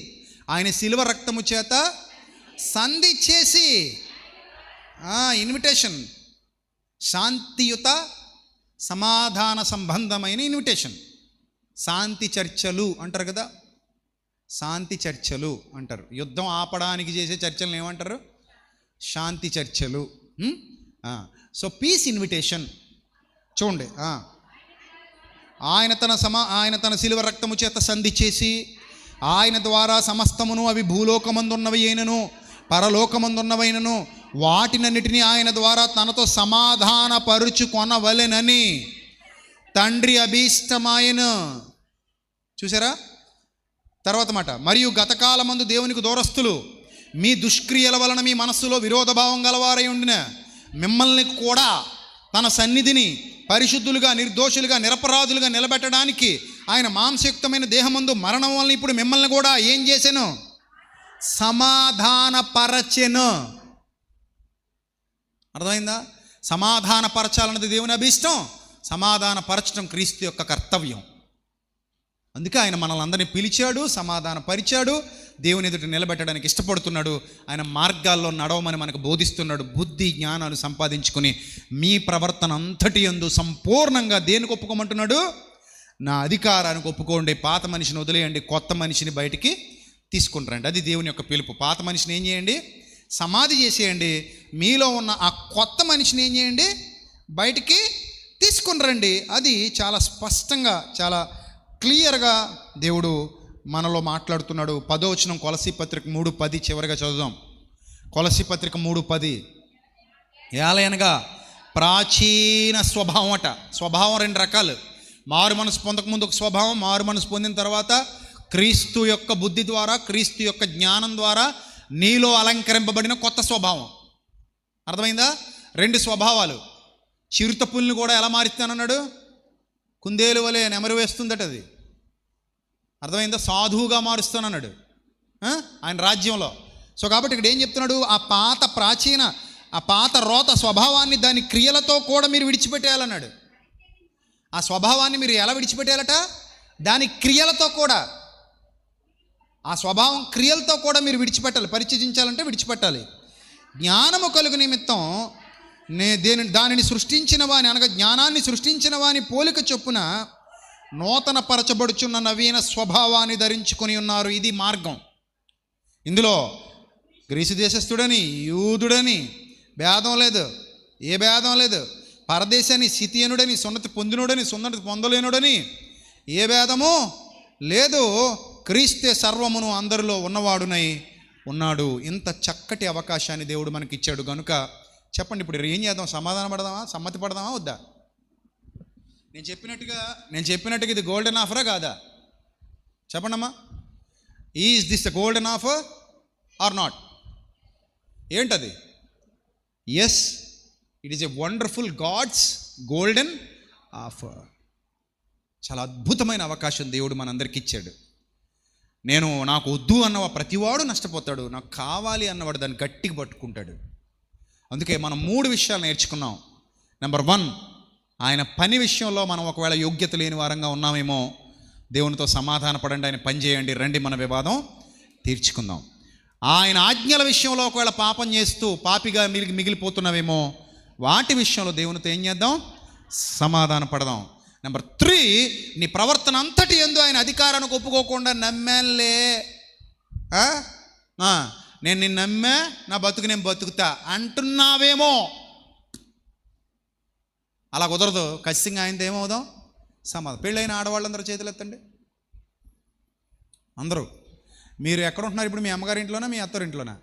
ఆయన శిలువ రక్తము చేత సంధి చేసి, ఇన్విటేషన్, శాంతియుత సమాధాన సంబంధమైన ఇన్విటేషన్. శాంతి చర్చలు అంటారు కదా, శాంతి చర్చలు అంటారు. యుద్ధం ఆపడానికి చేసే చర్చలను ఏమంటారు? శాంతి చర్చలు. సో పీస్ ఇన్విటేషన్ చూడండి. ఆయన తన శిలువ రక్తము చేత సంధి చేసి, ఆయన ద్వారా సమస్తమును, అవి భూలోకమందున్నవి అయినను పరలోకమందున్నవైనను, వాటినన్నిటినీ ఆయన ద్వారా తనతో సమాధాన పరుచుకొనవలెనని తండ్రి అభీష్టమాయను. చూసారా? తర్వాత మాట, మరియు గతకాలమందు దేవునికి దూరస్తులు, మీ దుష్క్రియల వలన మీ మనస్సులో విరోధభావం గలవారై ఉండిన మిమ్మల్ని కూడా తన సన్నిధిని పరిశుద్ధులుగా, నిర్దోషులుగా, నిరపరాధులుగా నిలబెట్టడానికి ఆయన మాంసయుక్తమైన దేహమందు మరణం వలన ఇప్పుడు మిమ్మల్ని కూడా ఏం చేశాను? సమాధానపరచెను. అర్థమైందా? సమాధానపరచాలన్నది దేవుని అభీష్టం, సమాధానపరచడం క్రీస్తు యొక్క కర్తవ్యం. అందుకే ఆయన మనల్ని అందరినీ పిలిచాడు, సమాధానపరిచాడు, దేవుని ఎదుట నిలబెట్టడానికి ఇష్టపడుతున్నాడు. ఆయన మార్గాల్లో నడవమని మనకు బోధిస్తున్నాడు. బుద్ధి జ్ఞానాలు సంపాదించుకొని మీ ప్రవర్తన అంతటి యందు సంపూర్ణంగా దేనికి ఒప్పుకోమంటున్నాడు? నా అధికారానికి ఒప్పుకోండి. పాత మనిషిని వదిలేయండి, కొత్త మనిషిని బయటికి తీసుకుని రండి. అది దేవుని యొక్క పిలుపు. పాత మనిషిని ఏం చేయండి? సమాధి చేసేయండి. మీలో ఉన్న ఆ కొత్త మనిషిని ఏం చేయండి? బయటికి తీసుకుని రండి. అది చాలా స్పష్టంగా, చాలా క్లియర్గా దేవుడు మనలో మాట్లాడుతున్నాడు. 10వ వచనం కొలసీ పత్రిక 3:10 చివరిగా చదువుదాం. కొలసీ పత్రిక 3:10. ఏలయనగా ప్రాచీన స్వభావం అట. స్వభావం 2 రకాలు. మారు మనసు పొందకముందు ఒక స్వభావం, మారు మనసు పొందిన తర్వాత క్రీస్తు యొక్క బుద్ధి ద్వారా, క్రీస్తు యొక్క జ్ఞానం ద్వారా నీలో అలంకరింపబడిన కొత్త స్వభావం. అర్థమైందా? 2 స్వభావాలు. చిరుతపుల్ని కూడా ఎలా మారుస్తానన్నాడు? కుందేలు వలె నెమరు వేస్తుందట అది. అర్థమైందా? సాధువుగా మారుస్తానన్నాడు ఆయన రాజ్యంలో. సో కాబట్టి ఇక్కడ ఏం చెప్తున్నాడు? ఆ పాత రోత స్వభావాన్ని దాని క్రియలతో కూడా మీరు విడిచిపెట్టేయాలన్నాడు. ఆ స్వభావాన్ని మీరు ఎలా విడిచిపెట్టేయాలట? దాని క్రియలతో కూడా. ఆ స్వభావం క్రియలతో కూడా మీరు విడిచిపెట్టాలి. పరిచయించాలంటే విడిచిపెట్టాలి. జ్ఞానము కలుగు నిమిత్తం దానిని సృష్టించిన వాని, అనగా జ్ఞానాన్ని సృష్టించిన వాని పోలిక చొప్పున నూతన పరచబడుచున్న నవీన స్వభావాన్ని ధరించుకొని ఉన్నారు. ఇది మార్గం. ఇందులో గ్రీసు దేశస్థుడని, యూదుడని భేదం లేదు. ఏ భేదం లేదు. పరదేశాన్ని, సితియనుడని, సున్నతి పొందినుడని, సున్నతి పొందలేనుడని ఏ భేదము లేదు. క్రీస్తే సర్వమును అందరిలో ఉన్నవాడునై ఉన్నాడు. ఇంత చక్కటి అవకాశాన్ని దేవుడు మనకి ఇచ్చాడు. కనుక చెప్పండి, ఇప్పుడు ఏం చేద్దాం? సమాధాన పడదామా? సమ్మతి పడదామా వద్దా? నేను చెప్పినట్టుగా ఇది గోల్డెన్ ఆఫరా కాదా? చెప్పండమ్మా. Is this the golden offer or not? ఏంటది? Yes, it is a wonderful God's golden offer. చాలా అద్భుతమైన అవకాశం దేవుడు మనందరికి ఇచ్చాడు. నాకు వద్దు అన్నవా ప్రతివాడు నష్టపోతాడు. నాకు కావాలి అన్నవాడు దాన్ని గట్టిగా పట్టుకుంటాడు. అందుకే మనం 3 విషయాలు నేర్చుకున్నాం. నెంబర్ 1, ఆయన పని విషయంలో మనం ఒకవేళ యోగ్యత లేని వారంగా ఉన్నామేమో, దేవునితో సమాధాన పడండి, ఆయన పని చేయండి, రండి మన వివాదం తీర్చుకుందాం. ఆయన ఆజ్ఞల విషయంలో ఒకవేళ పాపం చేస్తూ పాపిగా మిగిలిపోతున్నామేమో, వాటి విషయంలో దేవునితో ఏం చేద్దాం? సమాధాన పడదాం. నెంబర్ 3, నీ ప్రవర్తన అంతటి యందు ఆయన అధికారానికి ఒప్పుకోకుండా నమ్మానులే, నేను నిన్ను నమ్మా, నా బతుకు నేను బతుకుతా అంటున్నావేమో. అలా కుదరదు. ఖచ్చితంగా ఆయనతో ఏమవుదాం? సమాధానం. పెళ్ళైన ఆడవాళ్ళందరూ చేతులు ఎత్తండి. అందరూ. మీరు ఎక్కడ ఉంటున్నారు ఇప్పుడు? మీ అమ్మగారి ఇంట్లోనా, మీ అత్తోరింట్లోనా?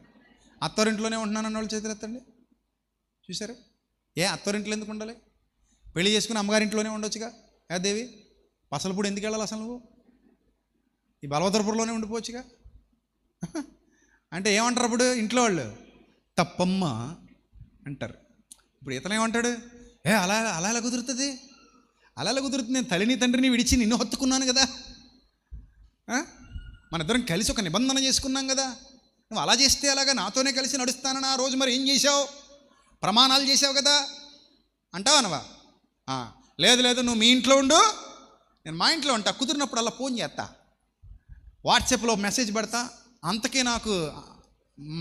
అత్తోరింట్లోనే ఉంటున్నానన్న వాళ్ళు చేతులు ఎత్తండి. చూసారు? అత్తోరింట్లో ఎందుకు ఉండాలి? పెళ్లి చేసుకుని అమ్మగారింట్లోనే ఉండొచ్చుగా. దేవి, పసలపూడి ఎందుకు వెళ్ళాలి అసలు? నువ్వు ఈ బలవతరపురంలోనే ఉండిపోవచ్చుగా. అంటే ఏమంటారు అప్పుడు ఇంట్లో వాళ్ళు? తప్పమ్మ అంటారు. ఇప్పుడు ఇతను ఏమంటాడు? అలా ఎలా కుదురుతుంది? అలా ఎలా కుదురుతుంది? నేను తల్లిని తండ్రిని విడిచి నిన్ను హత్తుకున్నాను కదా, మన ఇద్దరం కలిసి ఒక నిబంధన చేసుకున్నాం కదా, నువ్వు అలా చేస్తే అలాగా నాతోనే కలిసి నడుస్తానని ఆ రోజు మరి ఏం చేసావు? ప్రమాణాలు చేసావు కదా అంటావనవా? లేదు, నువ్వు మీ ఇంట్లో ఉండు, నేను మా ఇంట్లో ఉంటా. కుదిరినప్పుడు అలా ఫోన్ చేస్తా, వాట్సాప్లో మెసేజ్ పెడతా, అంతకే నాకు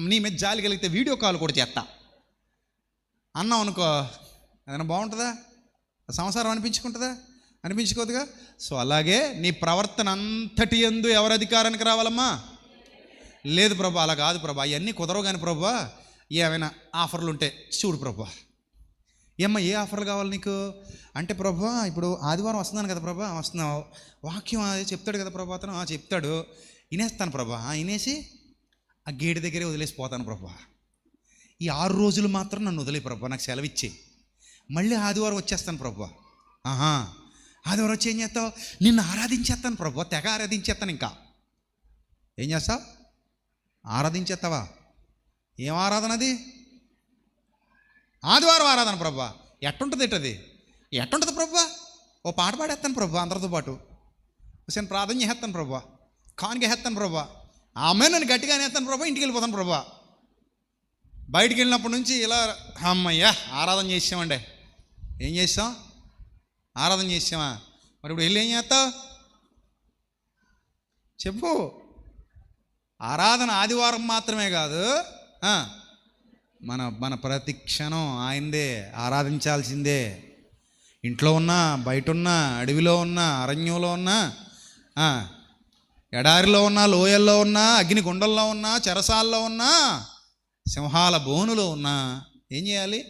నీ మీద జాలి కలిగితే వీడియో కాల్ కూడా చేస్తా అన్నావు అనుకో, ఏదైనా బాగుంటుందా? సంసారం అనిపించుకోదుగా. సో అలాగే నీ ప్రవర్తన అంతటి యందు ఎవరి అధికారానికి రావాలమ్మా? లేదు ప్రభా, అలా కాదు ప్రభా, అవన్నీ కుదరవు కానీ ప్రభా, ఏమైనా ఆఫర్లు ఉంటే చూడు ప్రభా. ఏమ్మా, ఏ ఆఫర్లు కావాలి నీకు అంటే? ప్రభా, ఇప్పుడు ఆదివారం వస్తున్నాను కదా ప్రభా, వస్తున్నావు, వాక్యం చెప్తాడు కదా ప్రభా, అతను చెప్తాడు, వినేస్తాను ప్రభా, వినేసి ఆ గేటు దగ్గరే వదిలేసిపోతాను ప్రభా. ఈ 6 రోజులు మాత్రం నన్ను వదిలే ప్రభా, నాకు సెలవు ఇచ్చేయి, మళ్ళీ ఆదివారం వచ్చేస్తాను ప్రభా. ఆదివారం వచ్చి ఏం చేస్తావు? నిన్ను ఆరాధించేస్తాను ప్రభా, తెగ ఆరాధించేస్తాను. ఇంకా ఏం చేస్తావు? ఆరాధించేస్తావా? ఏం ఆరాధన అది? ఆదివారం ఆరాధన ప్రభా. ఎట్టుంటుంది ఎట్టది? ఎట్టుంటుంది ప్రభా? ఓ పాట పాడేస్తాను ప్రభా అందరితో పాటు, నేను ప్రార్థన చేస్తాను ప్రభా, కానుక వేస్తాను ప్రభా, ఆమె నన్ను గట్టిగా అనేస్తాను ప్రభా, ఇంటికి వెళ్ళిపోతాను ప్రభా. బయటికి వెళ్ళినప్పటి నుంచి ఇలా అమ్మయ్యా ఆరాధన చేసామండి. ఏం చేస్తాం? ఆరాధన చేసామా? మరి ఇప్పుడు వెళ్ళి ఏం చేస్తావు చెప్పు? ఆరాధన ఆదివారం మాత్రమే కాదు, మన మన ప్రతి క్షణం ఆయనదే, ఆరాధించాల్సిందే. ఇంట్లో ఉన్నా, బయట ఉన్నా, అడవిలో ఉన్నా, అరణ్యంలో ఉన్నా, ఎడారిలో ఉన్నా, లోయల్లో ఉన్నా, అగ్నిగుండంలో ఉన్నా, చెరసాల్లో ఉన్నా, సింహాల బోనులో ఉన్నా ఏం చేయాలి?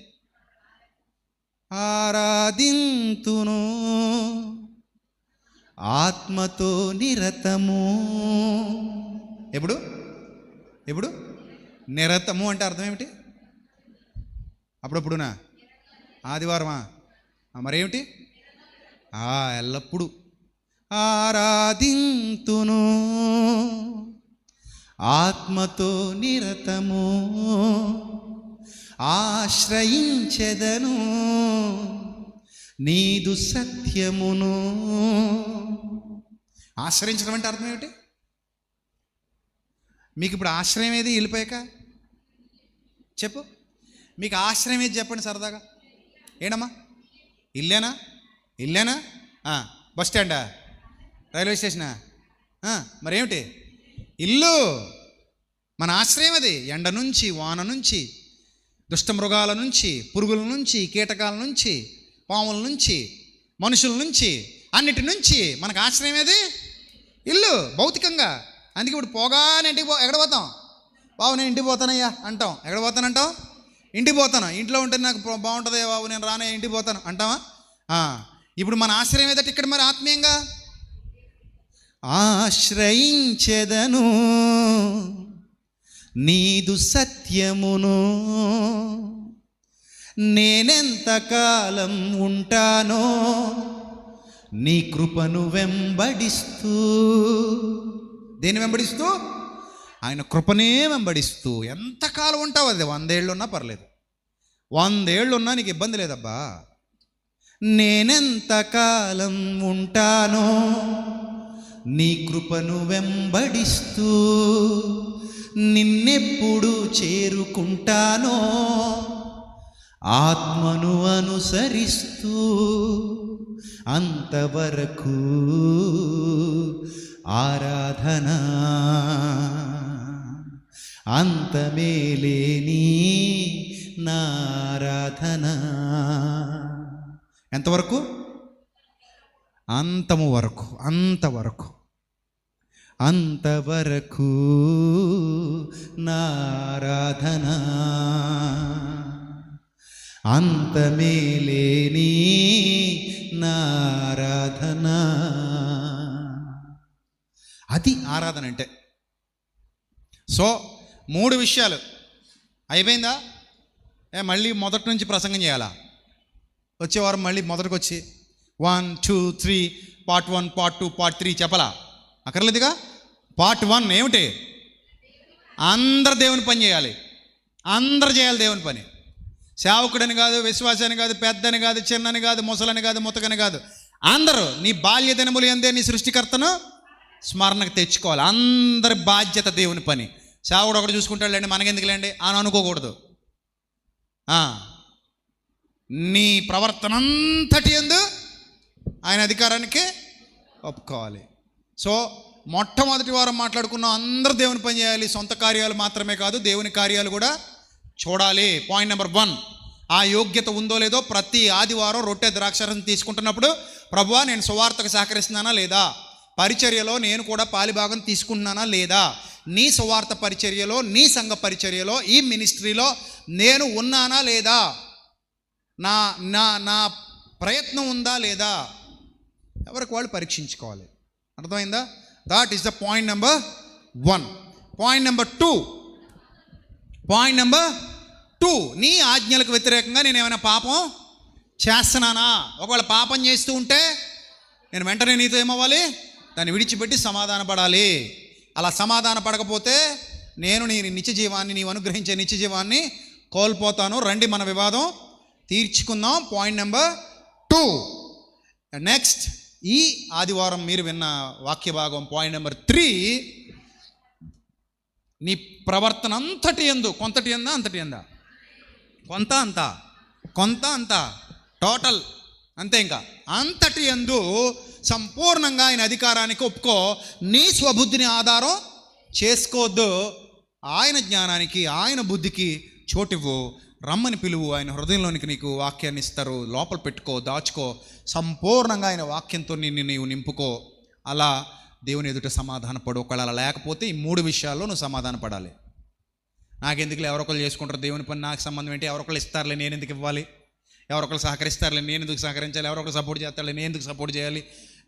ఆరాధింతును ఆత్మతో నిరతము. ఎప్పుడు నిరతము అంటే అర్థం ఏమిటి? అప్పుడప్పుడునా? ఆదివారమా? మరేమిటి? ఎల్లప్పుడు ఆరాధింతును ఆత్మతో నిరతము, ఆశ్రయించెదను నీదు సత్యమును. ఆశ్రయించడం అంటే అర్థం ఏమిటి? మీకు ఇప్పుడు ఆశ్రయం ఏది వెళ్ళిపోయాక? చెప్పు, మీకు ఆశ్రయం ఏది చెప్పండి సరదాగా. ఏనమ్మా? ఇల్లేనా? బస్ స్టాండా? రైల్వే స్టేషనా? మరేమిటి? ఇల్లు. మన ఆశ్రయం అది. ఎండ నుంచి, వాన నుంచి, దుష్టమృగాల నుంచి, పురుగుల నుంచి, కీటకాల నుంచి, పాముల నుంచి, మనుషుల నుంచి, అన్నిటి నుంచి మనకు ఆశ్రయం ఏది? ఇల్లు, భౌతికంగా. అందుకే ఇప్పుడు పోగానే ఇంటికి ఎక్కడ పోతాం? బాబు నేను ఇంటికి పోతానయ్యా అంటాం. ఎక్కడ పోతానంటాం? ఇంటికి పోతాను. ఇంట్లో ఉంటే నాకు బాగుంటుంది బాబు, నేను రానే ఇంటికి పోతాను అంటావా? ఇప్పుడు మన ఆశ్రయం ఏదట ఇక్కడ మరి ఆత్మీయంగా? ఆశ్రయించెదను నీదు సత్యమును, నేనెంతకాలం ఉంటానో నీ కృపను వెంబడిస్తూ. దేన్ని వెంబడిస్తూ? ఆయన కృపనే వెంబడిస్తూ. ఎంతకాలం ఉంటావు? అది 100 ఏళ్ళు ఉన్నా పర్లేదు, 100 ఏళ్ళు ఉన్నా నీకు ఇబ్బంది లేదబ్బా. నేనెంతకాలం ఉంటానో నీ కృపను వెంబడిస్తూ, నిన్నెప్పుడు చేరుకుంటానో ఆత్మను అనుసరిస్తూ, అంతవరకు ఆరాధన అంతమేలేని నారాధన. ఎంతవరకు? అంతము వరకు. అంతవరకు నారాధన అంతమేలేని నారాధన. అది ఆరాధన అంటే. సో 3 విషయాలు అయిపోయిందా? మళ్ళీ మొదటి నుంచి ప్రసంగం చేయాలా? వచ్చేవారం మళ్ళీ మొదటికి వచ్చి 1, 2, 3 పార్ట్ 1, పార్ట్ 2, పార్ట్ 3 చెప్పలా? అక్కర్లేదుగా. పార్ట్ 1 ఏమిటి? అందరు దేవుని పని చేయాలి. అందరు చేయాలి దేవుని పని. సేవకుడని కాదు, విశ్వాసాన్ని కాదు, పెద్దని కాదు, చిన్నని కాదు, ముసలని కాదు, ముతకని కాదు, అందరూ నీ బాల్య దినములు ఎందే నీ సృష్టికర్తను స్మరణకు తెచ్చుకోవాలి. అందరి బాధ్యత దేవుని పని. సేవకుడు ఒకటి చూసుకుంటాడులేండి, మనకెందుకులేండి అని అనుకోకూడదు. నీ ప్రవర్తన అంతటి యందు ఆయన అధికారానికి ఒప్పుకోవాలి. సో మొట్టమొదటి వారం మాట్లాడుకున్నాం, అందరూ దేవుని పని చేయాలి. సొంత కార్యాలు మాత్రమే కాదు, దేవుని కార్యాలు కూడా చూడాలి. పాయింట్ నెంబర్ 1, ఆ యోగ్యత ఉందో లేదో ప్రతి ఆదివారం రొట్టె ద్రాక్షారసం తీసుకుంటున్నప్పుడు, ప్రభువా నేను సువార్తకు సహకరిస్తున్నానా లేదా, పరిచర్యలో నేను కూడా పాలిభాగం తీసుకుంటున్నానా లేదా, నీ సువార్త పరిచర్యలో, నీ సంఘ పరిచర్యలో, ఈ మినిస్ట్రీలో నేను ఉన్నానా లేదా, నా నా నా ప్రయత్నం ఉందా లేదా, ఎవరికి వాళ్ళు పరీక్షించుకోవాలి. అర్థమైందా? That is the point number 1. Point number 2, నీ ఆజ్ఞలకు వ్యతిరేకంగా నేను ఏమైనా పాపం చేస్తున్నానా? ఒకవేళ పాపం చేస్తూ ఉంటే నేను వెంటనే నీతో ఏమవ్వాలి? దాన్ని విడిచిపెట్టి సమాధాన పడాలి. అలా సమాధాన పడకపోతే నేను నీ నిత్య జీవాన్ని, నీవు అనుగ్రహించే నిత్య జీవాన్ని కోల్పోతాను. రండి మన వివాదం తీర్చుకుందాం. Point number 2. నెక్స్ట్, ఈ ఆదివారం మీరు విన్న వాక్య భాగం పాయింట్ నెంబర్ 3. నీ ప్రవర్తన అంతటి యందు, కొంతటి ఎందా అంతటి ఎందా, కొంత అంత టోటల్ అంతే, ఇంకా అంతటి యందు సంపూర్ణంగా ఆయన అధికారానికి ఒప్పుకో. నీ స్వబుద్ధిని ఆధారం చేసుకోవద్దు. ఆయన జ్ఞానానికి, ఆయన బుద్ధికి చోటివ్వు. రమ్మని పిలువు. ఆయన హృదయంలోనికి నీకు వాక్యాన్ని ఇస్తారు. లోపల పెట్టుకో, దాచుకో. సంపూర్ణంగా ఆయన వాక్యంతో నీవు నింపుకో. అలా దేవుని ఎదుట సమాధానపడు. ఒకవేళ అలా లేకపోతే ఈ 3 విషయాల్లో నువ్వు సమాధాన పడాలి. నాకెందుకులే, ఎవరొకరు చేసుకుంటారు దేవుని పని, నాకు సంబంధం ఏంటి, ఎవరొకరు ఇస్తారులే నేను ఎందుకు ఇవ్వాలి, ఎవరొకరు సహకరిస్తారులే నేను ఎందుకు సహకరించాలి, ఎవరొకరు సపోర్ట్ చేస్తారులే నేను ఎందుకు సపోర్ట్ చేయాలి,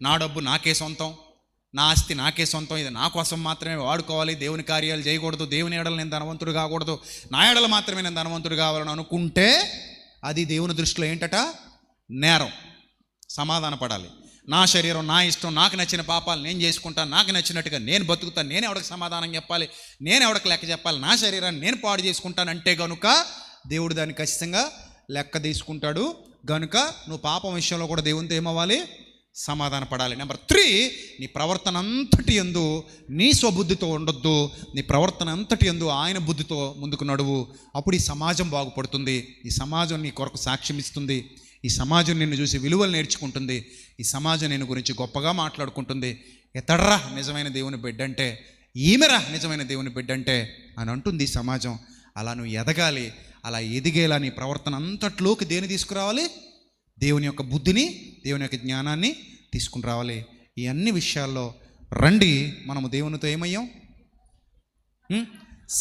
నా డబ్బు నాకే సొంతం, నా ఆస్తి నాకే సొంతం, ఇది నా కోసం మాత్రమే వాడుకోవాలి, దేవుని కార్యాలు చేయకూడదు, దేవుని ఎడలు నేను ధనవంతుడు కాకూడదు, నా ఎడలు మాత్రమే నేను ధనవంతుడు కావాలని అనుకుంటే అది దేవుని దృష్టిలో ఏంటట, నేరం. సమాధాన పడాలి. నా శరీరం, నా ఇష్టం, నాకు నచ్చిన పాపాలు నేను చేసుకుంటాను, నాకు నచ్చినట్టుగా నేను బతుకుతాను, నేను ఎవరికి సమాధానం చెప్పాలి, నేను ఎవరికి లెక్క చెప్పాలి, నా శరీరాన్ని నేను పాడు చేసుకుంటాను అంటే గనుక దేవుడు దాన్ని ఖచ్చితంగా లెక్క తీసుకుంటాడు. గనుక నువ్వు పాపం విషయంలో కూడా దేవునితో ఏమవ్వాలి, సమాధాన పడాలి. నెంబర్ 3, నీ ప్రవర్తన అంతటి యందు నీ స్వబుద్ధితో ఉండొద్దు. నీ ప్రవర్తన అంతటి యందు ఆయన బుద్ధితో ముందుకు నడువు. అప్పుడు ఈ సమాజం బాగుపడుతుంది. ఈ సమాజం నీ కొరకు సాక్ష్యం ఇస్తుంది. ఈ సమాజం నిన్ను చూసి విలువలు నేర్చుకుంటుంది. ఈ సమాజం నేను గురించి గొప్పగా మాట్లాడుకుంటుంది. ఎతడ్రా నిజమైన దేవుని బిడ్డంటే, ఈమెరా నిజమైన దేవుని బిడ్డంటే అని అంటుంది ఈ సమాజం. అలా నువ్వు ఎదగాలి. అలా ఎదిగేలా నీ ప్రవర్తన అంతట్లోకి దేని తీసుకురావాలి, దేవుని యొక్క బుద్ధిని, దేవుని యొక్క జ్ఞానాన్ని తీసుకుని రావాలి. ఈ అన్ని విషయాల్లో రండి మనము దేవునితో ఏమయ్యాం,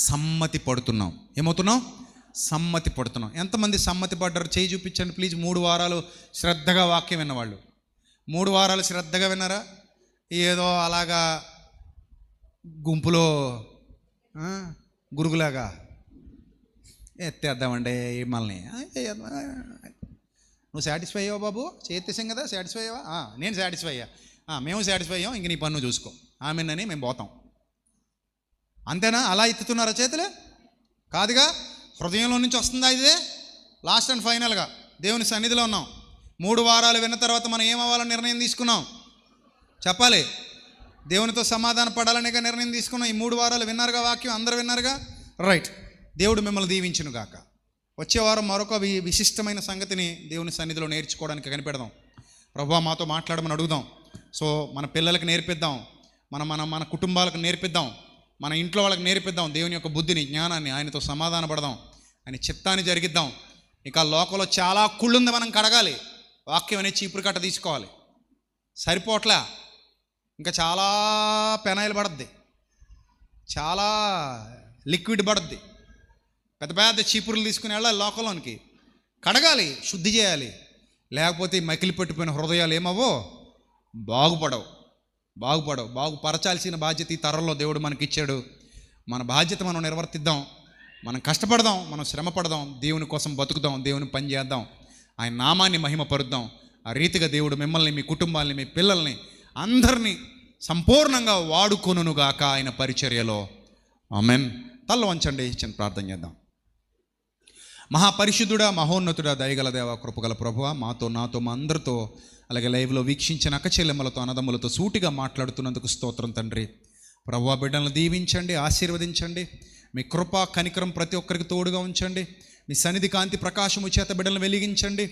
సమ్మతి పడుతున్నాం. ఏమవుతున్నాం, సమ్మతి పడుతున్నాం. ఎంతమంది సమ్మతి పడ్డారు చేయి చూపించండి ప్లీజ్. 3 వారాలు శ్రద్ధగా వాక్యం విన్నవాళ్ళు 3 వారాలు శ్రద్ధగా విన్నారా? ఏదో అలాగా గుంపులో గురుగులాగా ఎత్తేద్దామండి మిమ్మల్ని. నువ్వు సాటిస్ఫై అయ్యావా బాబు? చేతేసాం కదా, సాటిస్ఫై అయ్యావా? నేను సాటిస్ఫై అయ్యా, మేము సాటిస్ఫై అయ్యాం, ఇంక నీ పన్ను చూసుకో, ఆమెనని మేము పోతాం. అంతేనా? అలా ఎత్తుతున్నారా చేతులే? కాదుగా, హృదయంలో నుంచి వస్తుందా ఇదే? లాస్ట్ అండ్ ఫైనల్గా దేవుని సన్నిధిలో ఉన్నాం. 3 వారాలు విన్న తర్వాత మనం ఏమవ్వాలని నిర్ణయం తీసుకున్నాం చెప్పాలి. దేవునితో సమాధాన పడాలనేగా నిర్ణయం తీసుకున్నాం. ఈ 3 వారాలు విన్నారుగా వాక్యం, అందరూ విన్నారుగా, రైట్. దేవుడు మిమ్మల్ని దీవించును గాక. వచ్చే వారం మరొక విశిష్టమైన సంగతిని దేవుని సన్నిధిలో నేర్చుకోవడానికి కనిపెడదాం. ప్రభువా మాతో మాట్లాడమని అడుగుదాం. సో మన పిల్లలకు నేర్పిద్దాం, మన కుటుంబాలకు నేర్పిద్దాం, మన ఇంట్లో వాళ్ళకి నేర్పిద్దాం దేవుని యొక్క బుద్ధిని, జ్ఞానాన్ని. ఆయనతో సమాధాన పడదాం, ఆయన చిత్తాన్ని జరిగిద్దాం. ఇక లోకంలో చాలా కుళ్ళుంది, మనం కడగాలి. వాక్యం అనే చీపురు కట్ట తీసుకోవాలి, సరిపోట్లా. ఇంకా చాలా పెనాయిల్ పడుద్ది, చాలా లిక్విడ్ పడుద్ది, పెద్ద పెద్ద చీపురులు తీసుకుని వెళ్ళాలి లోకంలోనికి, కడగాలి, శుద్ధి చేయాలి. లేకపోతే మకిలి పట్టిపోయిన హృదయాలు ఏమవో, బాగుపరచాల్సిన బాధ్యత ఈ తరంలో దేవుడు మనకిచ్చాడు. మన బాధ్యత మనం నిర్వర్తిద్దాం, మనం కష్టపడదాం, మనం శ్రమ పడదాం, దేవుని కోసం బతుకుదాం, దేవుని పని చేద్దాం, ఆయన నామాన్ని మహిమపరుద్దాం. ఆ రీతిగా దేవుడు మిమ్మల్ని, మీ కుటుంబాన్ని, మీ పిల్లల్ని అందరినీ సంపూర్ణంగా వాడుకొనుగాక ఆయన పరిచర్యలో. ఆమేన్. తల్ల వంచండి, చిన్న ప్రార్థన చేద్దాం. మహాపరిశుద్ధుడా, మహోన్నతుడా, దయగల దేవ, కృపగల ప్రభువా, మాతో, నాతో, మా అందరితో, అలాగే లైవ్లో వీక్షించిన అక్కచెల్లెమ్మలతో, అన్నదమ్ములతో సూటిగా మాట్లాడుతున్నందుకు స్తోత్రం తండ్రి. ప్రభువా బిడ్డలను దీవించండి, ఆశీర్వదించండి. మీ కృప కనికరం ప్రతి ఒక్కరికి తోడుగా ఉంచండి. మీ సన్నిధి కాంతి ప్రకాశము చేత బిడ్డలను వెలిగించండి.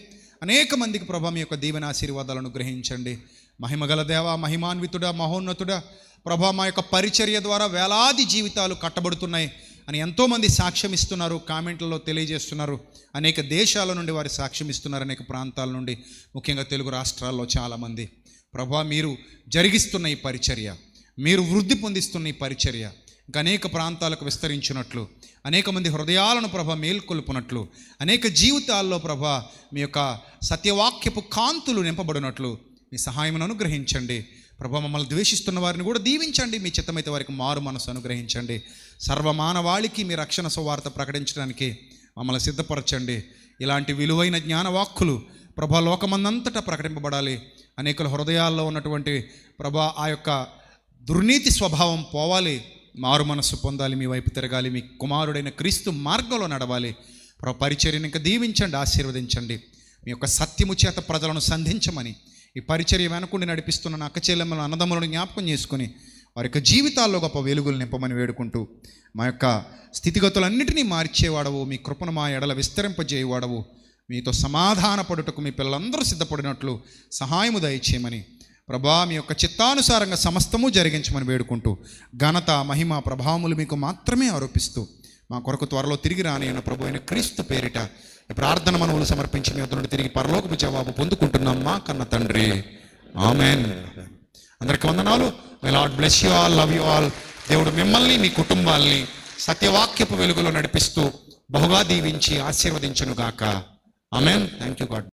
అనేక మందికి ప్రభా మీ యొక్క దీవెన ఆశీర్వాదాలను గ్రహించండి. మహిమగల దేవ, మహిమాన్వితుడా, మహోన్నతుడా, ప్రభా మా యొక్క పరిచర్య ద్వారా వేలాది జీవితాలు కట్టబడుతున్నాయి అని ఎంతోమంది సాక్ష్యం ఇస్తున్నారు, కామెంట్లలో తెలియజేస్తున్నారు. అనేక దేశాల నుండి వారి సాక్ష్యం ఇస్తున్నారు, అనేక ప్రాంతాల నుండి, ముఖ్యంగా తెలుగు రాష్ట్రాల్లో చాలామంది. ప్రభా మీరు జరిగిస్తున్న ఈ పరిచర్య, మీరు వృద్ధి పొందిస్తున్న ఈ పరిచర్య ఇంకా అనేక ప్రాంతాలకు విస్తరించినట్లు, అనేక మంది హృదయాలను ప్రభా మేల్కొల్పునట్లు, అనేక జీవితాల్లో ప్రభా మీ యొక్క సత్యవాక్యపు కాంతులు నింపబడినట్లు మీ సహాయమును అనుగ్రహించండి. ప్రభా మమ్మల్ని ద్వేషిస్తున్న వారిని కూడా దీవించండి. మీ చిత్తమైతే వారికి మారు మనసు అనుగ్రహించండి. సర్వమానవాళికి మీ రక్షణ సువార్త ప్రకటించడానికి మమ్మల్ని సిద్ధపరచండి. ఇలాంటి విలువైన జ్ఞానవాక్కులు ప్రభా లోకమందంతటా ప్రకటింపబడాలి. అనేకుల హృదయాల్లో ఉన్నటువంటి ప్రభా ఆ యొక్క దుర్నీతి స్వభావం పోవాలి, మారు మనస్సు పొందాలి, మీ వైపు తిరగాలి, మీ కుమారుడైన క్రీస్తు మార్గంలో నడవాలి. పరిచర్యను ఇంకా దీవించండి, ఆశీర్వదించండి. మీ యొక్క సత్యము చేత ప్రజలను సంధించమని, ఈ పరిచర్య వెనకుండి నడిపిస్తున్న నా అక్క చెల్లెమ్మలను, అన్నదమ్ములను జ్ఞాపకం చేసుకుని వారి యొక్క జీవితాల్లో గొప్ప వెలుగులు నింపమని వేడుకుంటూ, మా యొక్క స్థితిగతులన్నిటినీ మార్చేవాడవు, మీ కృపను మా ఎడల విస్తరింపజేయవాడవు, మీతో సమాధానపడుటకు మీ పిల్లలందరూ సిద్ధపడినట్లు సహాయము దయచేయమని ప్రభా, మీ యొక్క చిత్తానుసారంగా సమస్తము జరిగించమని వేడుకుంటూ, ఘనత మహిమ ప్రభావములు మీకు మాత్రమే ఆరోపిస్తూ, మా కొరకు త్వరలో తిరిగి రానియన్న ప్రభు అయిన క్రీస్తు పేరిట ప్రార్థన మనవులు సమర్పించి మీ వద్ద నుండి తిరిగి పరలోకపు జవాబు పొందుకుంటున్నాం మా కన్న తండ్రి. ఆమెన్. అందరికీ వందనాలు. May Lord bless you all, love you all. దేవుడు మిమ్మల్ని, మీ కుటుంబాల్ని సత్యవాక్యపు వెలుగులో నడిపిస్తూ బహుగా దీవించి ఆశీర్వదించును గాక. ఆమెన్. Thank you God.